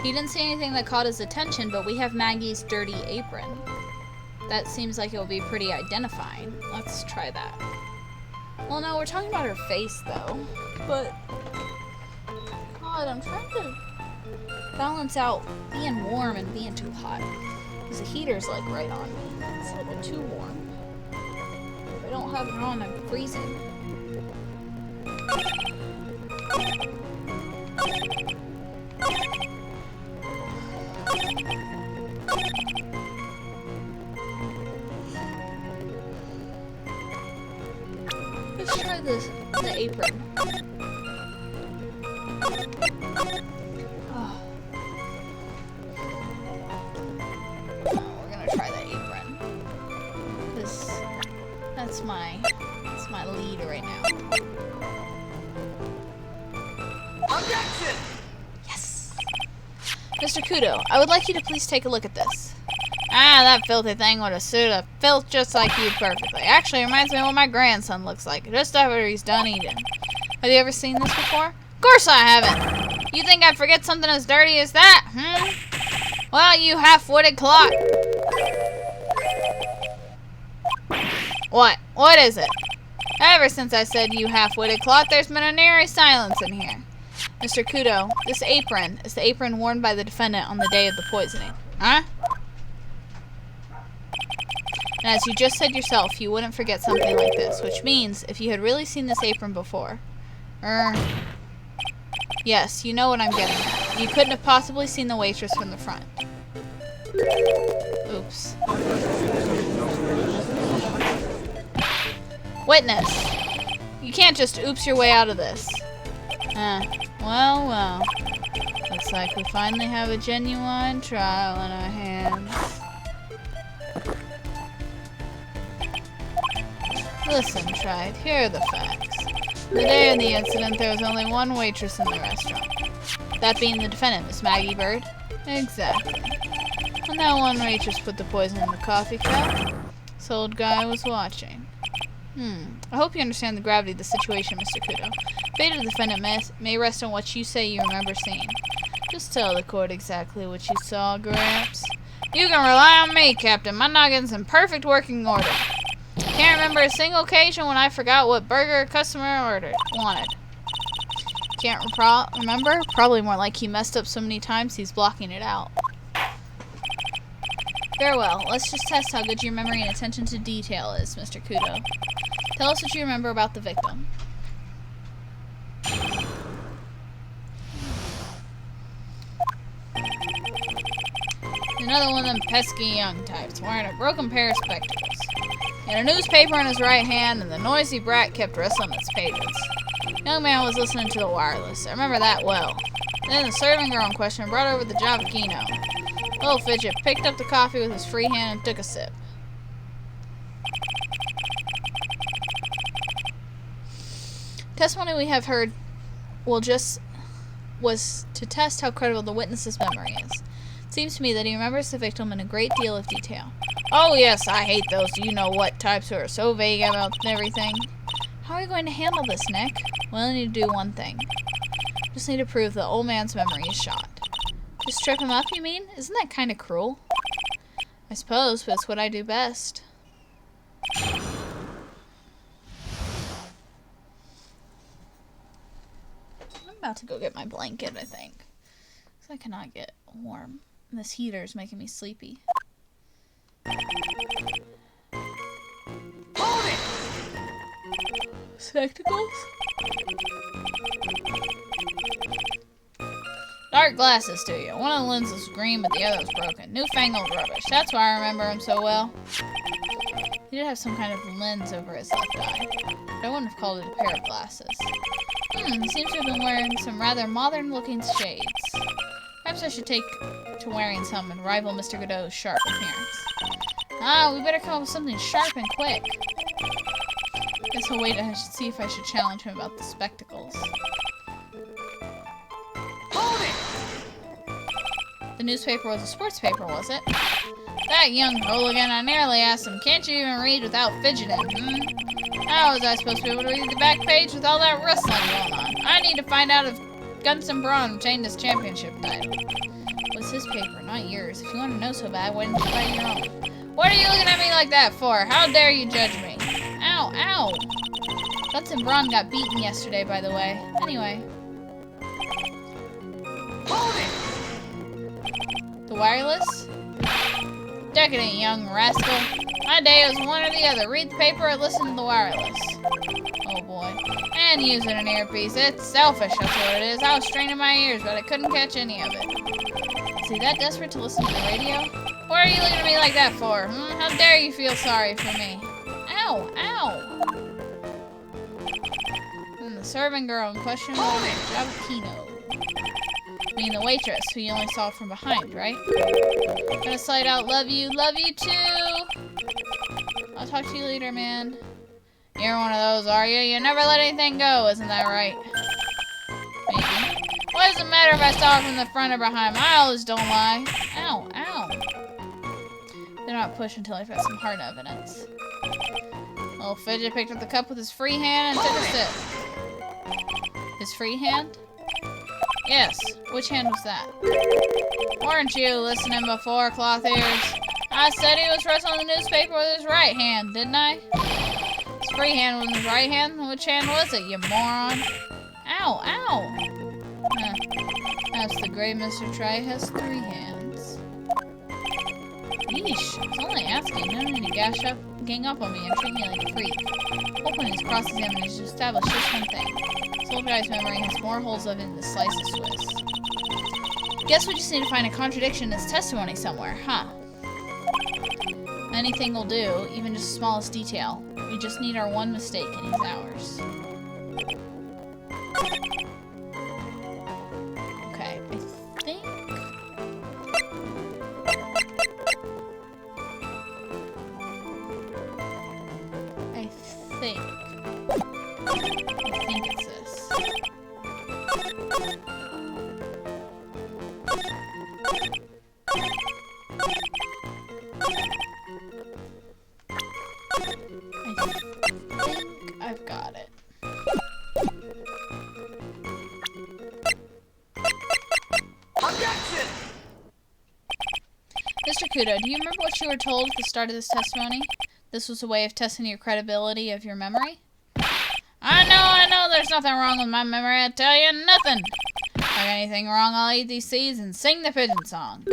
He didn't see anything that caught his attention, but we have Maggie's dirty apron. That seems like it will be pretty identifying. Let's try that. Well, no, we're talking about her face, though. But, God, I'm trying to balance out being warm and being too hot. Because the heater's, like, right on me. It's a little bit too warm. If I don't have it on, I'm freezing. Let's try the apron. Oh. We're gonna try the apron. Because that's my lead right now. Objection! Yes! Mr. Kudo, I would like you to please take a look at this. Ah, that filthy thing would have suited a filth just like you perfectly. Actually, it reminds me of what my grandson looks like, just after he's done eating. Have you ever seen this before? Of course I haven't! You think I'd forget something as dirty as that, hmm? Well, you half-witted clock. What? What is it? Ever since I said you half-witted clock, there's been an eerie silence in here. Mr. Kudo, this apron is the apron worn by the defendant on the day of the poisoning. Huh? And as you just said yourself, you wouldn't forget something like this, which means if you had really seen this apron before. Yes, you know what I'm getting at. You couldn't have possibly seen the waitress from the front. Oops. Witness! You can't just oops your way out of this. Well. Looks like we finally have a genuine trial in our hands. Listen, Wright, here are the facts. The day of the incident, there was only one waitress in the restaurant. That being the defendant, Miss Maggie Bird? Exactly. When that one waitress put the poison in the coffee cup, this old guy was watching. I hope you understand the gravity of the situation, Mr. Kudo. Fate of the defendant may rest on what you say you remember seeing. Just tell the court exactly what you saw, Gramps. You can rely on me, Captain. My noggin's in perfect working order. Can't remember a single occasion when I forgot what burger a customer wanted. Can't remember? Probably more like he messed up so many times he's blocking it out. Very well. Let's just test how good your memory and attention to detail is, Mr. Kudo. Tell us what you remember about the victim. Another one of them pesky young types, wearing a broken pair of spectacles. He had a newspaper in his right hand, and the noisy brat kept rustling its pages. The young man was listening to the wireless. I remember that well. Then the serving girl in question brought over the Javakino. Little Fidget picked up the coffee with his free hand and took a sip. Testimony we have heard was to test how credible the witness's memory is. It seems to me that he remembers the victim in a great deal of detail. Oh yes, I hate those you-know-what types who are so vague about everything. How are you going to handle this, Nick? We only need to do one thing. Just need to prove the old man's memory is shot. Just trip him up, you mean? Isn't that kind of cruel? I suppose, but it's what I do best. I'm about to go get my blanket, I think. Because I cannot get warm. And this heater is making me sleepy. Hold it! Spectacles? Dark glasses, do you? One of the lenses was green, but the other was broken. Newfangled rubbish. That's why I remember him so well. He did have some kind of lens over his left eye. But I wouldn't have called it a pair of glasses. He seems to have been wearing some rather modern-looking shades. Perhaps I should take to wearing some and rival Mr. Godot's sharp appearance. We better come up with something sharp and quick. Guess I'll wait and see if I should challenge him about the spectacles. Hold it! The newspaper was a sports paper, was it? That young hooligan, I nearly asked him, can't you even read without fidgeting, How was I supposed to be able to read the back page with all that rustling going on? I need to find out if Gunston Braun obtained his championship title. It was his paper, not yours. If you want to know so bad, why didn't you write your own? What are you looking at me like that for? How dare you judge me? Ow, ow! Gunston Braun got beaten yesterday, by the way. Anyway. Hold it! The wireless? Decadent young rascal. My day was one or the other. Read the paper or listen to the wireless. Oh boy. And using an earpiece. It's selfish, that's what it is. I was straining my ears, but I couldn't catch any of it. Is he that desperate to listen to the radio? What are you looking at me like that for? How dare you feel sorry for me? Ow, ow! And the servant girl in question was Javakino. I mean the waitress, who you only saw from behind, right? Gonna slide out, love you too! I'll talk to you later, man. You're one of those, are you? You never let anything go, isn't that right? Maybe. What does it matter if I saw it from the front or behind? I always don't lie. Ow, ow. They're not push until I've got some hard evidence. Little Fidget picked up the cup with his free hand and took a sip. His free hand? Yes. Which hand was that? Weren't you listening before, cloth ears? I said he was rustling the newspaper with his right hand, didn't I? His free hand was his right hand? Which hand was it, you moron? Ow, ow! Perhaps the great Mr. Try has 3 hands. Yeesh, I was only asking. No need to gang up on me and treat me like a freak. Hoping his cross-examination to establish just one thing. This old guy's memory has more holes of it than the slice of Swiss. Guess we just need to find a contradiction in his testimony somewhere, huh? Anything will do, even just the smallest detail. We just need our one mistake and he's ours. Okay, I think it's this. I've got it. Objection! Mr. Kudo, do you remember what you were told at the start of this testimony? This was a way of testing your credibility of your memory? I know, there's nothing wrong with my memory, I tell you, nothing. If I got anything wrong, I'll eat these seeds and sing the pigeon song.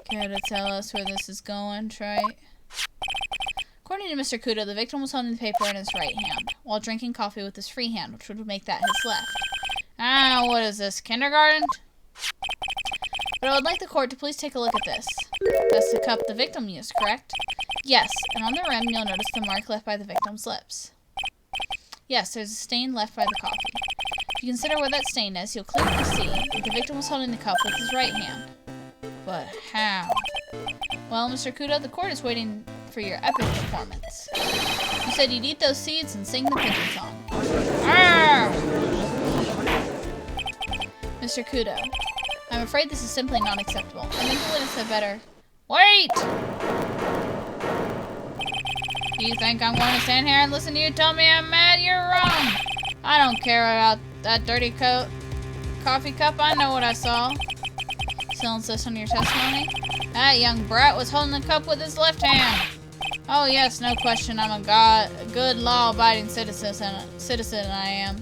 Care to tell us where this is going, Trey? According to Mr. Kudo, the victim was holding the paper in his right hand, while drinking coffee with his free hand, which would make that his left. What is this, kindergarten? But I would like the court to please take a look at this. That's the cup the victim used, correct? Yes, and on the rim you'll notice the mark left by the victim's lips. Yes, there's a stain left by the coffee. If you consider where that stain is, you'll clearly see that the victim was holding the cup with his right hand. But how? Well, Mr. Kudo, the court is waiting for your epic performance. You said you'd eat those seeds and sing the pigeon song. Arr! Mr. Kudo, I'm afraid this is simply not acceptable. I think the witness had better... Wait! You think I'm going to stand here and listen to you tell me I'm mad? You're wrong! I don't care about that dirty coffee cup. I know what I saw. Still insist on your testimony? That young brat was holding the cup with his left hand. Oh yes, no question. I'm a good law-abiding citizen I am.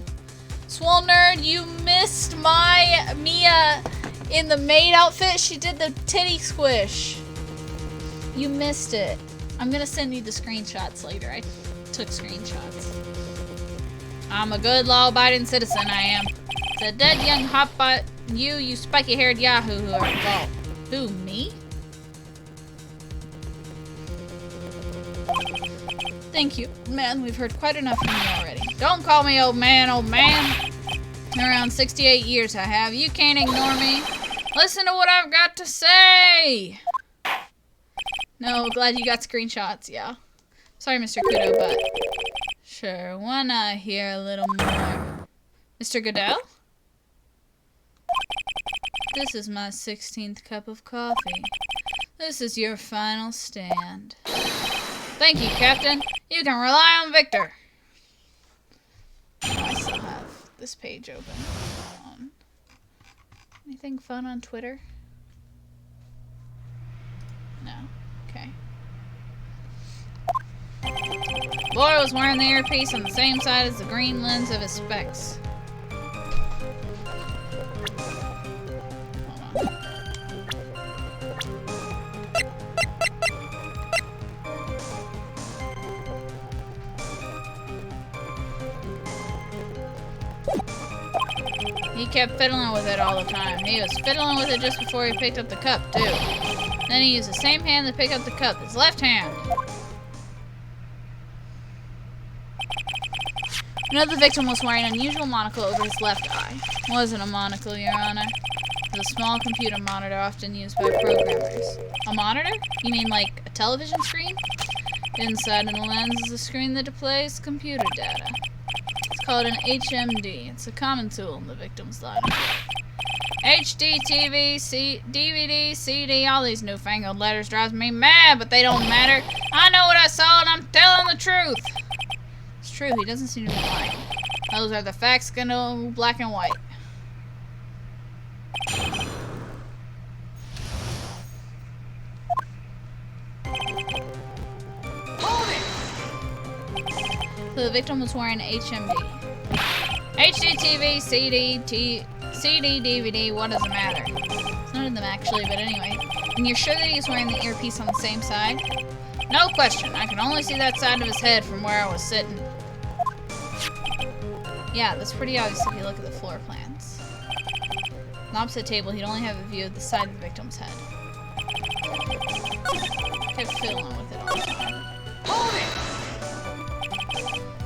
Swole nerd, you missed my Mia in the maid outfit. She did the titty squish. You missed it. I'm gonna send you the screenshots later. I took screenshots. I'm a good law-abiding citizen I am. The dead young hotbot, you spiky-haired yahoo who are involved. Who, me? Thank you, man. We've heard quite enough from you already. Don't call me old man, old man. Around 68 years I have. You can't ignore me. Listen to what I've got to say. No, glad you got screenshots, yeah. Sorry, Mr. Kudo, but... Sure, why not hear a little more? Mr. Goodell? This is my 16th cup of coffee. This is your final stand. Thank you, Captain. You can rely on Victor. I still have this page open. Anything fun on Twitter? No. Okay. Boy was wearing the earpiece on the same side as the green lens of his specs. Hold on. He kept fiddling with it all the time. He was fiddling with it just before he picked up the cup, too. Then he used the same hand to pick up the cup, his left hand. Another victim was wearing an unusual monocle over his left eye. It wasn't a monocle, Your Honor. It was a small computer monitor often used by programmers. A monitor? You mean like a television screen? Inside of the lens is a screen that displays computer data. It's called an HMD. It's a common tool in the victim's life. HD, TV, DVD, CD, all these newfangled letters drives me mad, but they don't matter. I know what I saw and I'm telling the truth. It's true, he doesn't seem to be lying. Those are the facts, gonna black and white. Hold it! So the victim was wearing an HMD. HD, TV, CD, DVD, what does it matter? It's none of them actually, but anyway. And you're sure that he's wearing the earpiece on the same side? No question, I can only see that side of his head from where I was sitting. Yeah, that's pretty obvious if you look at the floor plans. On the opposite table, he'd only have a view of the side of the victim's head. Kept fiddling with it all the time. Hold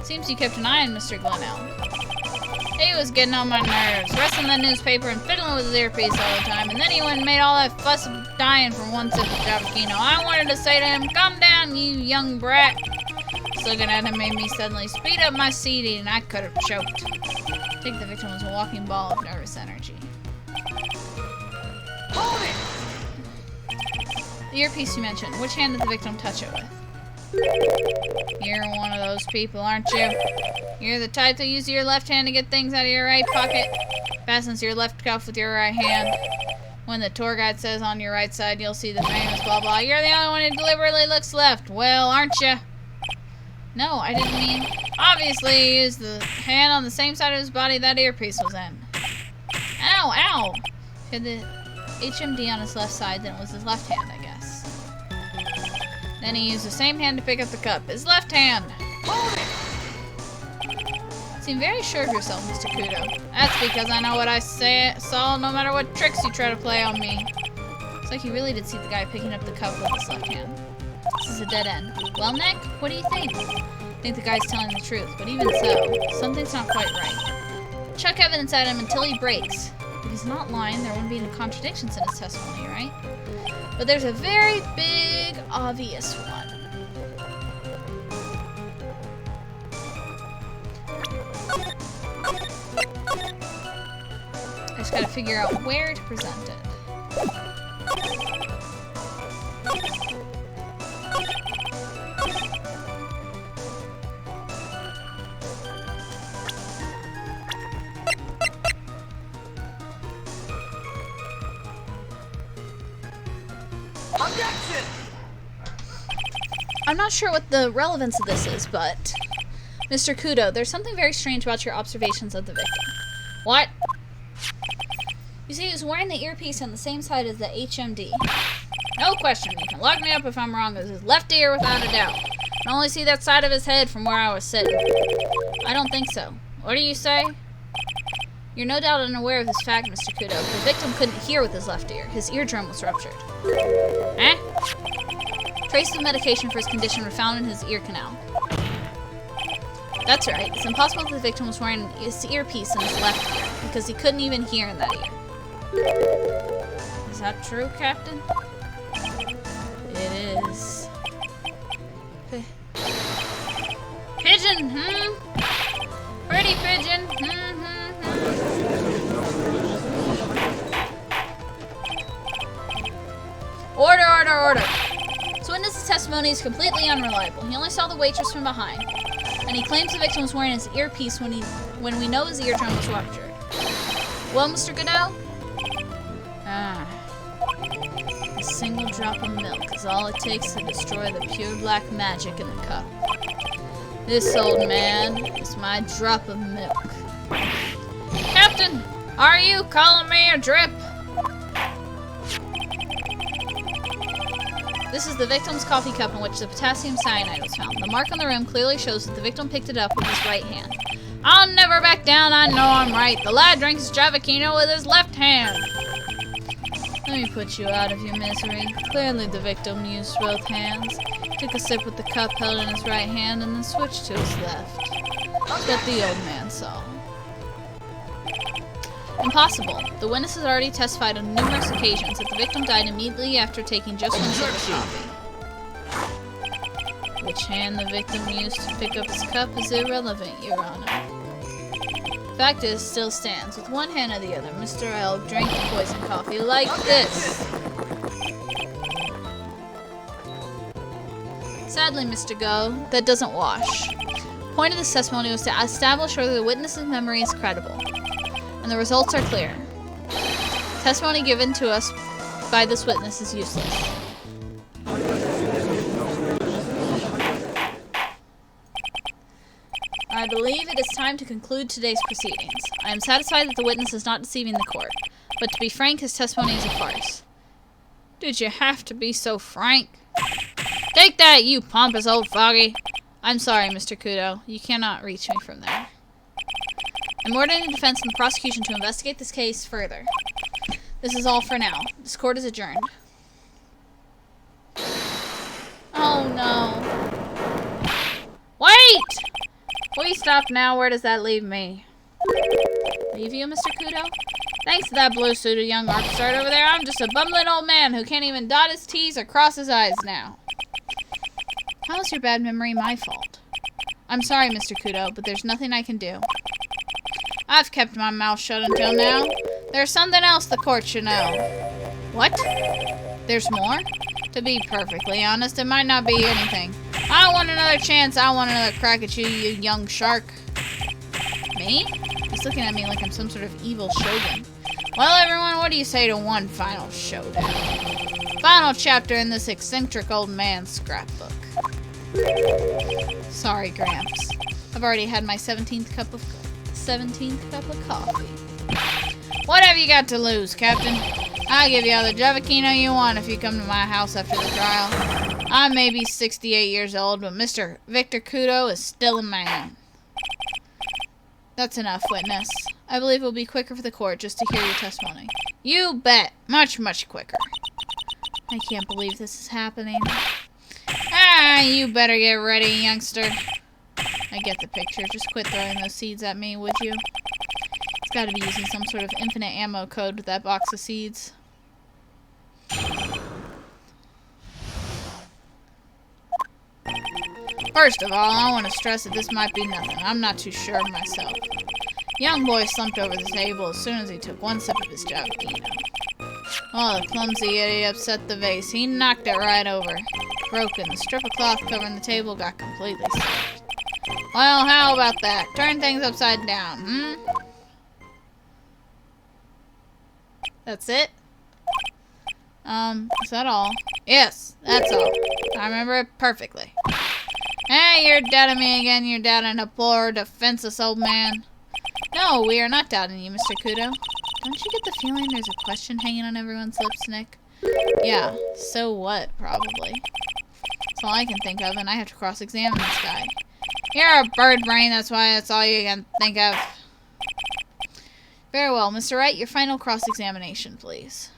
it! Seems you kept an eye on Mr. Glenelg. He was getting on my nerves, wrestling the newspaper and fiddling with his earpiece all the time, and then he went and made all that fuss of dying from one sip of Javakino. I wanted to say to him, "Calm down, you young brat." Just looking at him made me suddenly speed up my CD, and I could have choked. I think the victim was a walking ball of nervous energy. Hold it! The earpiece you mentioned, which hand did the victim touch it with? You're one of those people, aren't you? You're the type to use your left hand to get things out of your right pocket. Fastens your left cuff with your right hand. When the tour guide says on your right side, you'll see the famous blah blah. You're the only one who deliberately looks left. Well, aren't you? No, I didn't mean... Obviously, he used the hand on the same side of his body that earpiece was in. Ow, ow! He had the HMD on his left side, then it was his left hand, I guess. Then he used the same hand to pick up the cup. His left hand! Hold it! Seem very sure of yourself, Mr. Kudo. That's because I know what I saw, no matter what tricks you try to play on me. Looks like you really did see the guy picking up the cup with his left hand. This is a dead end. Well, Nick, what do you think? I think the guy's telling the truth, but even so, something's not quite right. Chuck evidence at him until he breaks. If he's not lying, there wouldn't be any contradictions in his testimony, right? But there's a very big, obvious one. I just gotta figure out where to present it. Objection! I'm not sure what the relevance of this is, but... Mr. Kudo, there's something very strange about your observations of the victim. What? You see, he was wearing the earpiece on the same side as the HMD. No question, you can lock me up if I'm wrong. It was his left ear without a doubt. I can only see that side of his head from where I was sitting. I don't think so. What do you say? You're no doubt unaware of this fact, Mr. Kudo. The victim couldn't hear with his left ear. His eardrum was ruptured. Eh? Traces of medication for his condition were found in his ear canal. That's right. It's impossible that the victim was wearing his earpiece in his left ear, because he couldn't even hear in that ear. Is that true, Captain? It is. Pigeon, Pretty pigeon, Order, order, order. This witness's testimony is completely unreliable. He only saw the waitress from behind. And he claims the victim was wearing his earpiece when we know his eardrum was ruptured. Well, Mr. Godot? A single drop of milk is all it takes to destroy the pure black magic in the cup. This old man is my drop of milk. Captain, are you calling me a drip? This is the victim's coffee cup in which the potassium cyanide was found. The mark on the rim clearly shows that the victim picked it up with his right hand. I'll never back down, I know I'm right. The lad drinks Javakino with his left hand. Let me put you out of your misery. Clearly the victim used both hands. Took a sip with the cup held in his right hand and then switched to his left. That the old man saw. Impossible. The witness has already testified on numerous occasions that the victim died immediately after taking just one sip of coffee. Which hand the victim used to pick up his cup is irrelevant, Your Honor. Fact is, still stands. With one hand or the other, Mr. L drank the poison coffee like this. Sadly, Mr. Go, that doesn't wash. The point of this testimony was to establish whether the witness's memory is credible. And the results are clear. Testimony given to us by this witness is useless. I believe it is time to conclude today's proceedings. I am satisfied that the witness is not deceiving the court, but to be frank, his testimony is a farce. Did you have to be so frank? Take that, you pompous old foggy! I'm sorry, Mr. Kudo. You cannot reach me from there. I'm ordering the defense and the prosecution to investigate this case further. This is all for now. This court is adjourned. Oh no. Wait! Please stop now. Where does that leave me? Leave you, Mr. Kudo? Thanks to that blue-suited young upstart over there, I'm just a bumbling old man who can't even dot his T's or cross his I's now. How is your bad memory my fault? I'm sorry, Mr. Kudo, but there's nothing I can do. I've kept my mouth shut until now. There's something else the court should know. What? There's more? To be perfectly honest, it might not be anything. I want another chance. I want another crack at you, you young shark. Me? He's looking at me like I'm some sort of evil shogun. Well, everyone, what do you say to one final showdown? Final chapter in this eccentric old man's scrapbook. Sorry, Gramps. I've already had my 17th cup of coffee. What have you got to lose, Captain? I'll give you all the Javakino you want if you come to my house after the trial. I may be 68 years old, but Mr. Victor Kudo is still a man. That's enough, witness. I believe it will be quicker for the court just to hear your testimony. You bet. Much, much quicker. I can't believe this is happening. Ah, you better get ready, youngster. I get the picture. Just quit throwing those seeds at me, would you? It's got to be using some sort of infinite ammo code with that box of seeds. First of all, I want to stress that this might be nothing. I'm not too sure of myself. Young boy slumped over the table as soon as he took one sip of his Javakino. Oh, the clumsy idiot upset the vase. He knocked it right over. Broken. The strip of cloth covering the table got completely soaked. Well, how about that? Turn things upside down, That's it? Is that all? Yes, that's all. I remember it perfectly. Hey, you're doubting me again. You're doubting a poor, defenseless old man. No, we are not doubting you, Mr. Kudo. Don't you get the feeling there's a question hanging on everyone's lips, Nick? Yeah, so what, probably. That's all I can think of, and I have to cross-examine this guy. You're a bird brain, that's why that's all you can think of. Very well, Mr. Wright, your final cross-examination, please.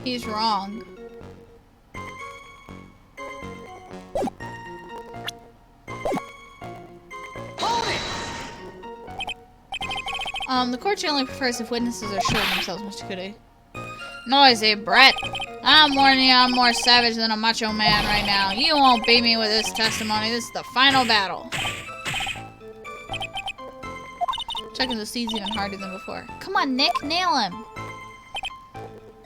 He's wrong. The court only prefers if witnesses are sure of themselves, Mr. Kudo. Noisy brat. I'm warning you, I'm more savage than a macho man right now. You won't beat me with this testimony. This is the final battle. Checking the seeds even harder than before. Come on, Nick, nail him.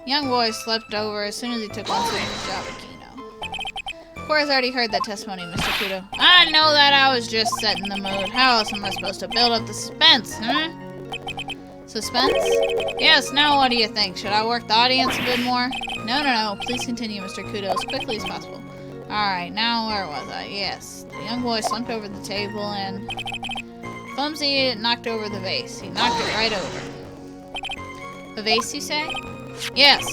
Young boy slept over as soon as he took one sip of his Javakino. Cora's already heard that testimony, Mr. Kudo. I know that. I was just setting the mood. How else am I supposed to build up the suspense, Suspense? Yes, now what do you think? Should I work the audience a bit more? No. Please continue, Mr. Kudo, as quickly as possible. Alright, now where was I? Yes. The young boy slumped over the table and... Clumsy knocked over the vase. He knocked it right over. A vase, you say? Yes.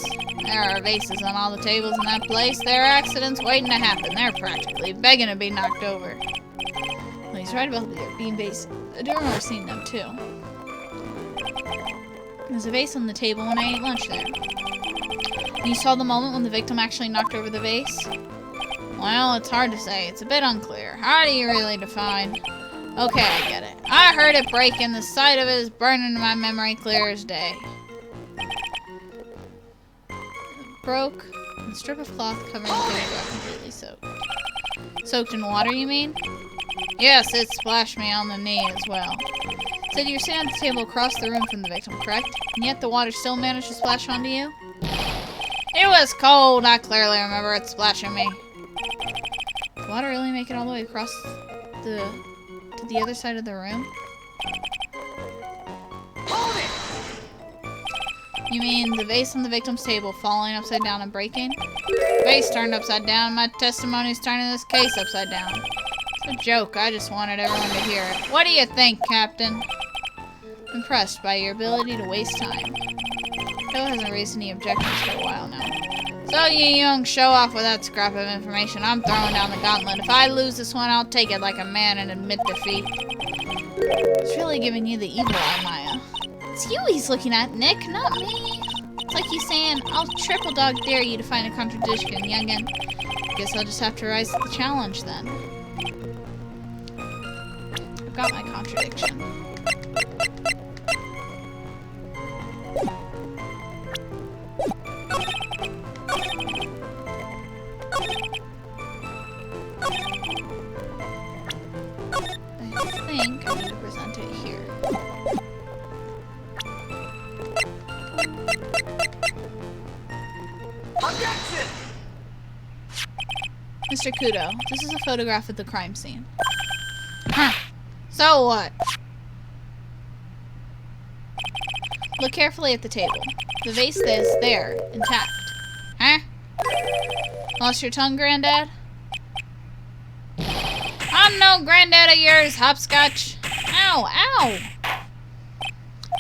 There are vases on all the tables in that place. There are accidents waiting to happen. They're practically begging to be knocked over. Well, he's right about the being vase. I do remember seeing them, too. There's a vase on the table when I ate lunch there. And you saw the moment when the victim actually knocked over the vase? Well, it's hard to say. It's a bit unclear. How do you really define... Okay, I get it. I heard it break and the sight of it is burned into my memory clear as day. It broke, and the strip of cloth covering the table got completely soaked. Soaked in water, you mean? Yes, it splashed me on the knee as well. Said you were sitting at the table across the room from the victim, correct? And yet the water still managed to splash onto you? It was cold. I clearly remember it splashing me. Did the water really make it all the way across to the other side of the room? Hold it! You mean the vase on the victim's table falling upside down and breaking? Vase turned upside down. My testimony's turning this case upside down. It's a joke. I just wanted everyone to hear it. What do you think, Captain? Impressed by your ability to waste time. Joe hasn't raised any objections for a while now. So you young show off with that scrap of information. I'm throwing down the gauntlet. If I lose this one, I'll take it like a man and admit defeat. It's really giving you the evil eye, Maya. It's you he's looking at, Nick, not me. It's like he's saying, I'll triple dog dare you to find a contradiction, youngin. Guess I'll just have to rise to the challenge then. I've got my contradiction. I think I need to present it here. Objection! Mr. Kudo, this is a photograph of the crime scene. Huh. So what? Look carefully at the table. The vase is there, intact. Huh? Lost your tongue, Granddad? I'm no granddad of yours, hopscotch. Ow, ow!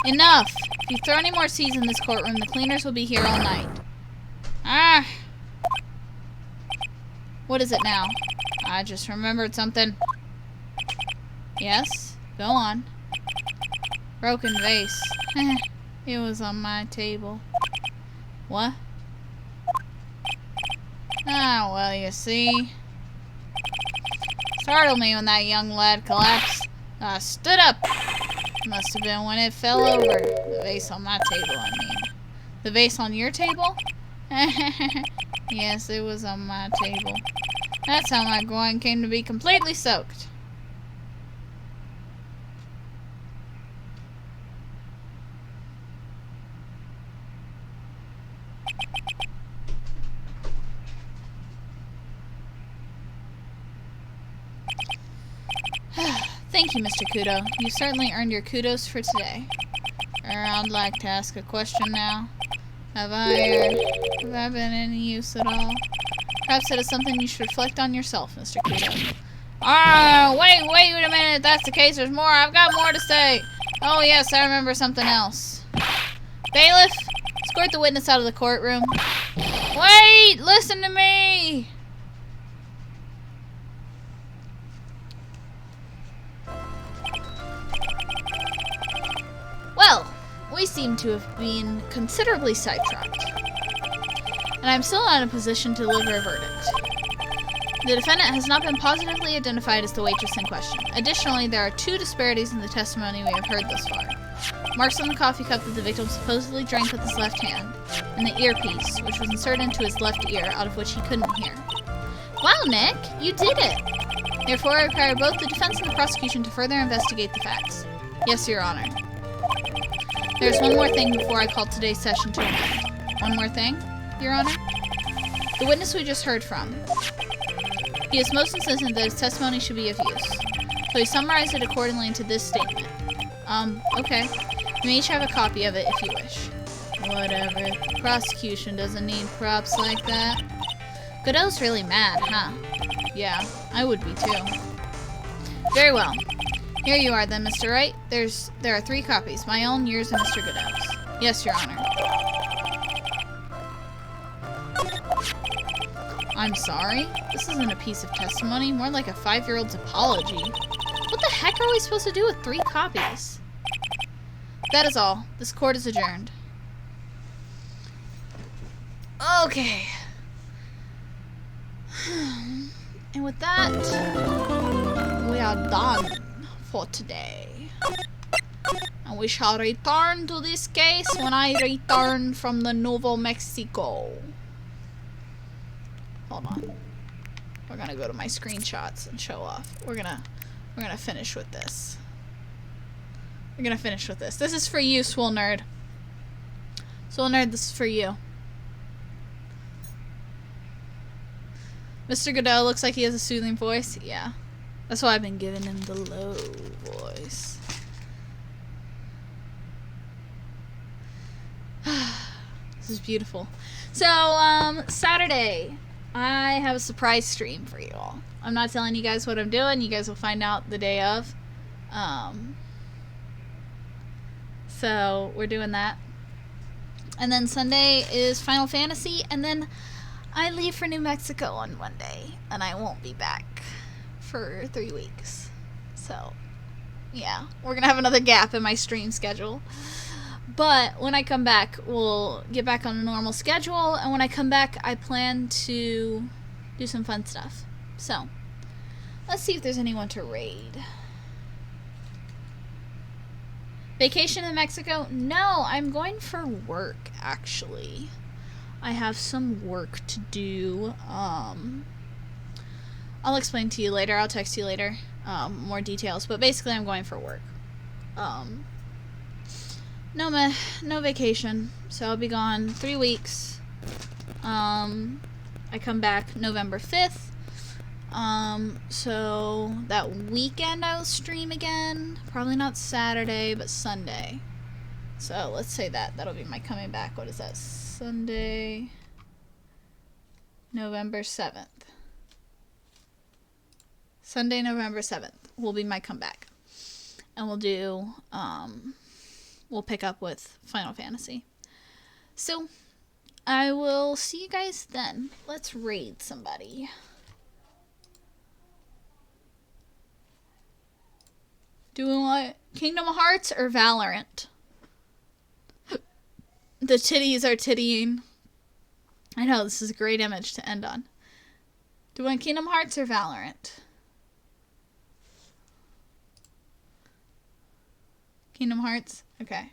Enough. If you throw any more seeds in this courtroom, the cleaners will be here all night. Ah. What is it now? I just remembered something. Yes? Go on. Broken vase. It was on my table. What? Ah, well, you see. Startled me when that young lad collapsed. I stood up. Must have been when it fell over. The vase on my table, I mean. The vase on your table? Yes, it was on my table. That's how my groin came to be completely soaked. Thank you, Mr. Kudo. You certainly earned your kudos for today. I'd like to ask a question now. Have I been any use at all? Perhaps that is something you should reflect on yourself, Mr. Kudo. Wait a minute. If that's the case, there's more. I've got more to say. Oh, yes, I remember something else. Bailiff, escort the witness out of the courtroom. Wait! Listen to me! Well, we seem to have been considerably sidetracked, and I'm still not in a position to deliver a verdict. The defendant has not been positively identified as the waitress in question. Additionally, there are 2 disparities in the testimony we have heard thus far. Marks on the coffee cup that the victim supposedly drank with his left hand, and the earpiece, which was inserted into his left ear, out of which he couldn't hear. Wow, Nick! You did it! Therefore, I require both the defense and the prosecution to further investigate the facts. Yes, Your Honor. There's one more thing before I call today's session to an end. One more thing, Your Honor? The witness we just heard from. He is most insistent that his testimony should be of use. So he summarized it accordingly into this statement. Okay. You may each have a copy of it if you wish. Whatever. The prosecution doesn't need props like that. Godot's really mad, huh? Yeah, I would be too. Very well. Here you are then, Mr. Wright. There are 3 copies. My own, yours, and Mr. Godot's. Yes, Your Honor. I'm sorry? This isn't a piece of testimony, more like a 5-year-old's apology. What the heck are we supposed to do with 3 copies? That is all. This court is adjourned. Okay. And with that, we are done for today. And we shall return to this case when I return from the Nuevo Mexico. Hold on. We're gonna go to my screenshots and show off. We're gonna finish with this. We're gonna finish with this. This is for you, Swole Nerd. Swole Nerd, this is for you. Mr. Godot looks like he has a soothing voice. Yeah. That's why I've been giving him the low voice. This is beautiful. So, Saturday, I have a surprise stream for you all. I'm not telling you guys what I'm doing. You guys will find out the day of. So, we're doing that. And then Sunday is Final Fantasy. And then I leave for New Mexico on Monday. And I won't be back for 3 weeks. So, yeah. We're going to have another gap in my stream schedule. But when I come back, we'll get back on a normal schedule. And when I come back, I plan to do some fun stuff. So, let's see if there's anyone to raid. Vacation in Mexico? No, I'm going for work, actually. I have some work to do. I'll explain to you later. I'll text you later. More details. But basically, I'm going for work. No vacation. So I'll be gone 3 weeks. I come back November 5th. So that weekend I'll stream again. Probably not Saturday, but Sunday. So let's say that'll be my coming back. What is that? Sunday, November 7th. Sunday, November 7th will be my comeback. And we'll do, we'll pick up with Final Fantasy. So, I will see you guys then. Let's raid somebody. Do we want Kingdom Hearts or Valorant? The titties are tittying. I know, this is a great image to end on. Do we want Kingdom Hearts or Valorant? Kingdom Hearts? Okay. I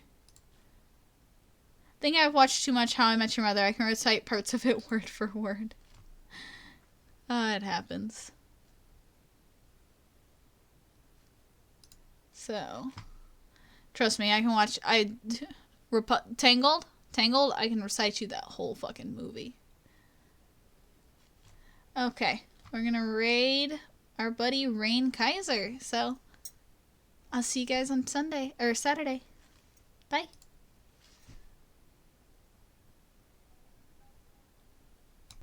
think I've watched too much How I Met Your Mother. I can recite parts of it word for word. It happens. So, trust me, I can watch... Tangled? Tangled? I can recite you that whole fucking movie. Okay. We're gonna raid our buddy Rain Kaiser. So, I'll see you guys on Sunday. Or Saturday. Bye.